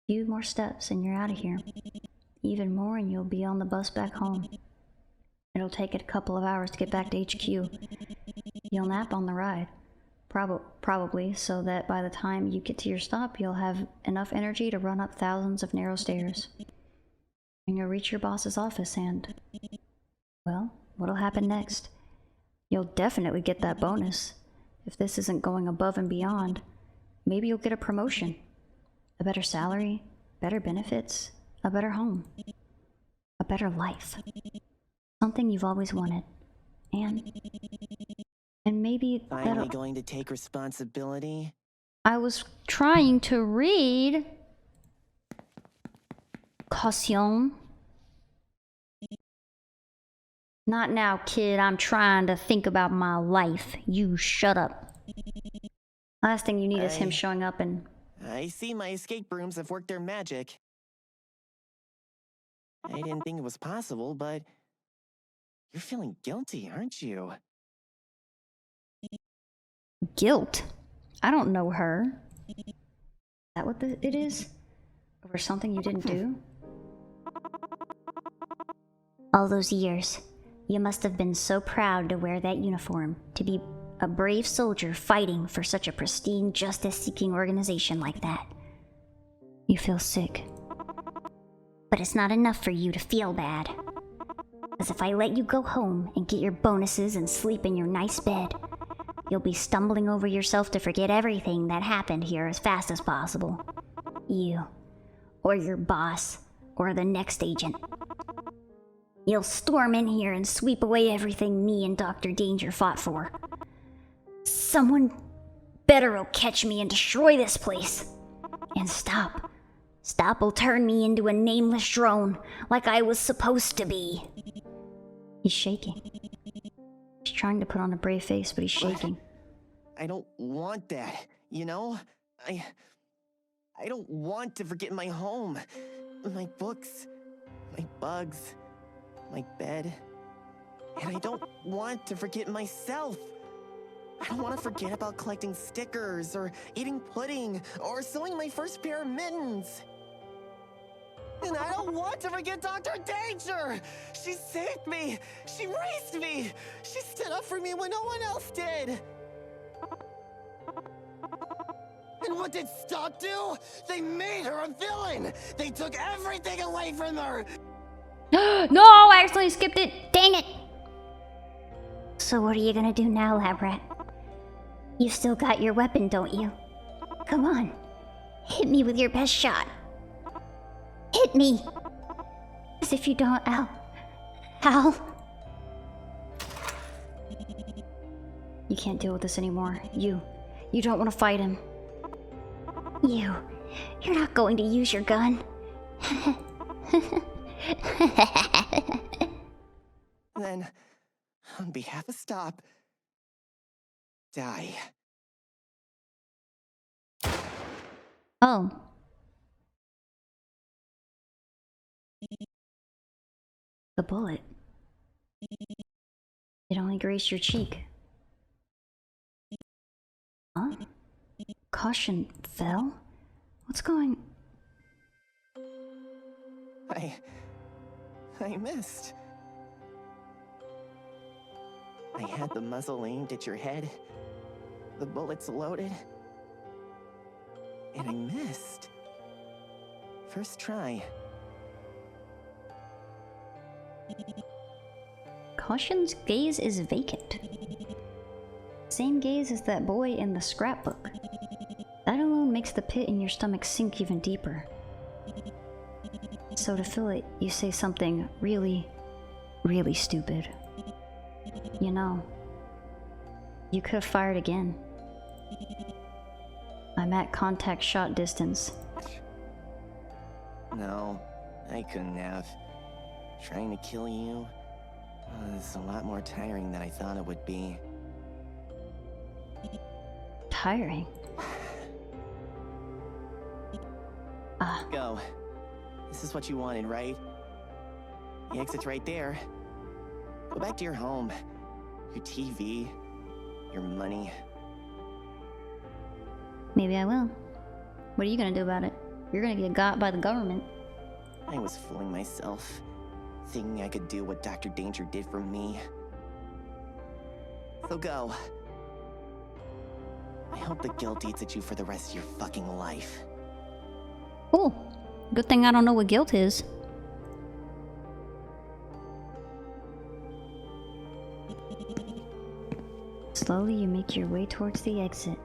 Few more steps and you're out of here. Even more and you'll be on the bus back home. It'll take it a couple of hours to get back to HQ. You'll nap on the ride. Probably, so that by the time you get to your stop, you'll have enough energy to run up thousands of narrow stairs. And you'll reach your boss's office and... well, what'll happen next? You'll definitely get that bonus. If this isn't going above and beyond, maybe you'll get a promotion. A better salary, better benefits, a better home. A better life. Something you've always wanted. And maybe Finally going to take responsibility? I was trying to read Cautionne. Not now, kid. I'm trying to think about my life. You shut up. Last thing you need is him showing up and... I see my escape rooms have worked their magic. I didn't think it was possible, but... you're feeling guilty, aren't you? Guilt? I don't know her. Is that what it is? Over something you didn't do? All those years, you must have been so proud to wear that uniform, to be a brave soldier fighting for such a pristine, justice-seeking organization like that. You feel sick. But it's not enough for you to feel bad. Because if I let you go home and get your bonuses and sleep in your nice bed, you'll be stumbling over yourself to forget everything that happened here as fast as possible. You, or your boss, or the next agent. You'll storm in here and sweep away everything me and Dr. Danger fought for. Someone better will catch me and destroy this place. And stop. Stop will turn me into a nameless drone, like I was supposed to be. He's shaking. He's trying to put on a brave face, but he's shaking. I don't want that, you know? I don't want to forget my home, my books, my bugs, my bed. And I don't want to forget myself. I don't want to forget about collecting stickers, or eating pudding, or sewing my first pair of mittens. And I don't want to forget Dr. Danger! She saved me! She raised me! She stood up for me when no one else did! And what did Stock do? They made her a villain! They took everything away from her! No, I accidentally skipped it! Dang it! So what are you gonna do now, lab rat? You still got your weapon, don't you? Come on. Hit me with your best shot. Hit me! As if you don't, Al. You can't deal with this anymore. You don't want to fight him. You're not going to use your gun. Then, on behalf of Stop, die. Oh. The bullet. It only grazed your cheek. Huh? Caution fell? What's going... I missed. I had the muzzle aimed at your head, the bullets loaded, and I missed. First try. Caution's gaze is vacant. Same gaze as that boy in the scrapbook. That alone makes the pit in your stomach sink even deeper. So to fill it, you say something really, really stupid. You know, you could have fired again. I'm at contact shot distance. No, I couldn't have. Trying to kill you is a lot more tiring than I thought it would be. Tiring? Go. This is what you wanted, right? The exit's right there. Go back to your home. Your TV. Your money. Maybe I will. What are you gonna do about it? You're gonna get got by the government. I was fooling myself, thinking I could do what Dr. Danger did for me. So go. I hope the guilt eats at you for the rest of your fucking life. Cool. Good thing I don't know what guilt is. Slowly you make your way towards the exit.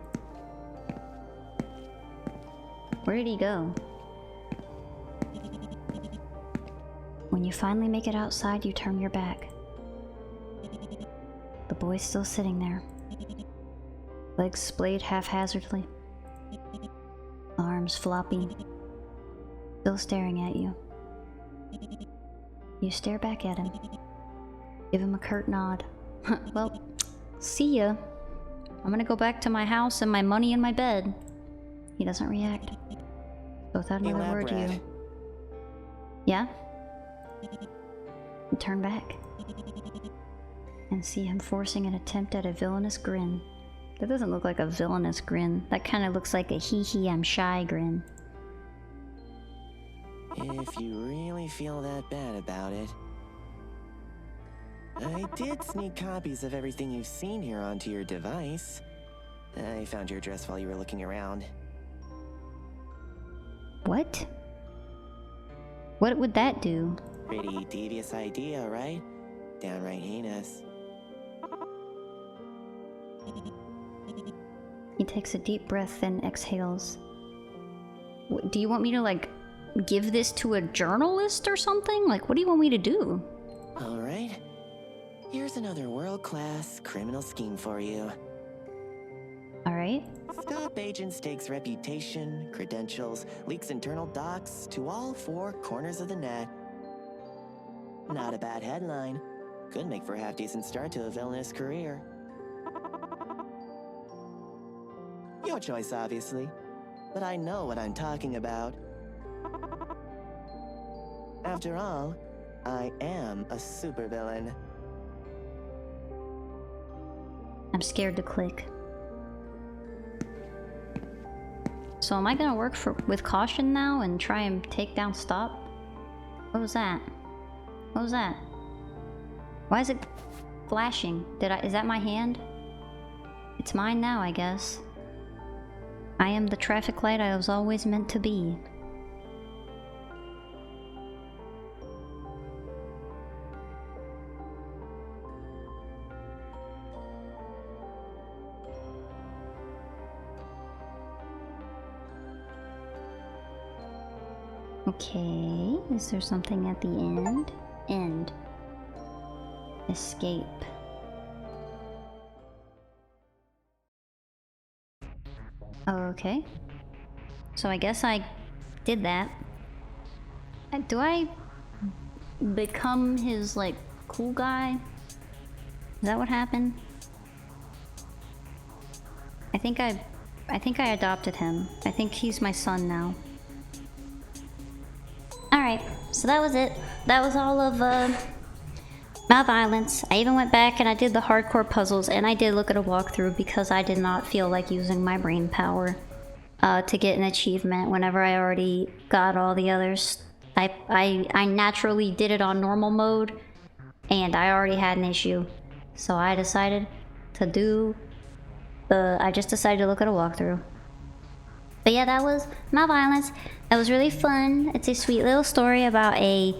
Where did he go? When you finally make it outside, you turn your back. The boy's still sitting there. Legs splayed haphazardly. Arms floppy. Still staring at you. You stare back at him. Give him a curt nod. Well, see ya. I'm gonna go back to my house and my money in my bed. He doesn't react. So without another word, you... Yeah? You turn back. And see him forcing an attempt at a villainous grin. That doesn't look like a villainous grin. That kind of looks like a hee-hee I'm shy grin. If you really feel that bad about it. I did sneak copies of everything you've seen here onto your device. I found your address while you were looking around. What? What would that do? Pretty devious idea, right? Downright heinous. He takes a deep breath and exhales. Do you want me to, like, give this to a journalist or something? Like, what do you want me to do? Alright. Here's another world-class criminal scheme for you. Alright. Stop Agent Stake's reputation, credentials, leaks internal docs to all four corners of the net. Not a bad headline. Could make for a half-decent start to a villainous career. Your choice, obviously. But I know what I'm talking about. After all, I am a supervillain. I'm scared to click. So am I gonna work with Cautionne now and try and take down Stop? What was that? What was that? Why is it flashing? Is that my hand? It's mine now, I guess. I am the traffic light I was always meant to be. Okay, is there something at the end? End. Escape. Okay. So I guess I did that. Do I become his, like, cool guy? Is that what happened? I think I adopted him. I think he's my son now. Alright, so that was it. That was all of MalViolence. I even went back and I did the hardcore puzzles, and I did look at a walkthrough because I did not feel like using my brain power. to get an achievement whenever I already got all the others. I naturally did it on normal mode, and I already had an issue. So I decided to do I just decided to look at a walkthrough. But yeah, that was MalViolence. That was really fun. It's a sweet little story about a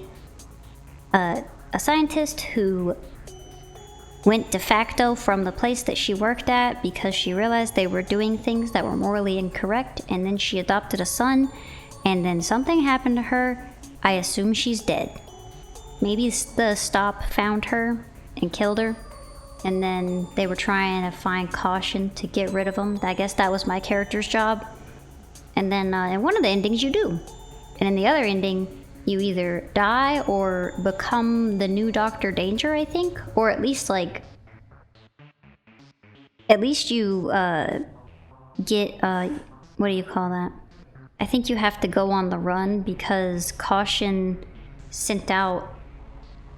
scientist who went de facto from the place that she worked at because she realized they were doing things that were morally incorrect, and then she adopted a son, and then something happened to her. I assume she's dead. Maybe the stop found her and killed her, and then they were trying to find Cautionne to get rid of them. I guess that was my character's job. And then in one of the endings you do. And in the other ending, you either die or become the new Dr. Danger, I think? Or at least, like... At least you, get, what do you call that? I think you have to go on the run because Cautionne sent out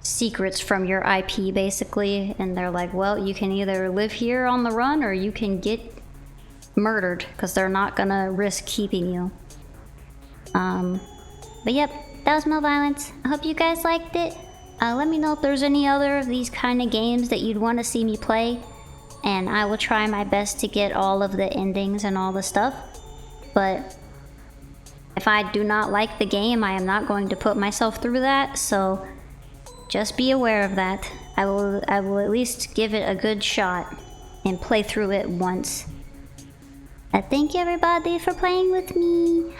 secrets from your IP, basically. And they're like, well, you can either live here on the run or you can get murdered because they're not gonna risk keeping you. But yep, that was MalViolence. I hope you guys liked it. Let me know if there's any other of these kind of games that you'd want to see me play, and I will try my best to get all of the endings and all the stuff. But if I do not like the game, I am not going to put myself through that, so just be aware of that. I will at least give it a good shot and play through it once. Thank you everybody for playing with me.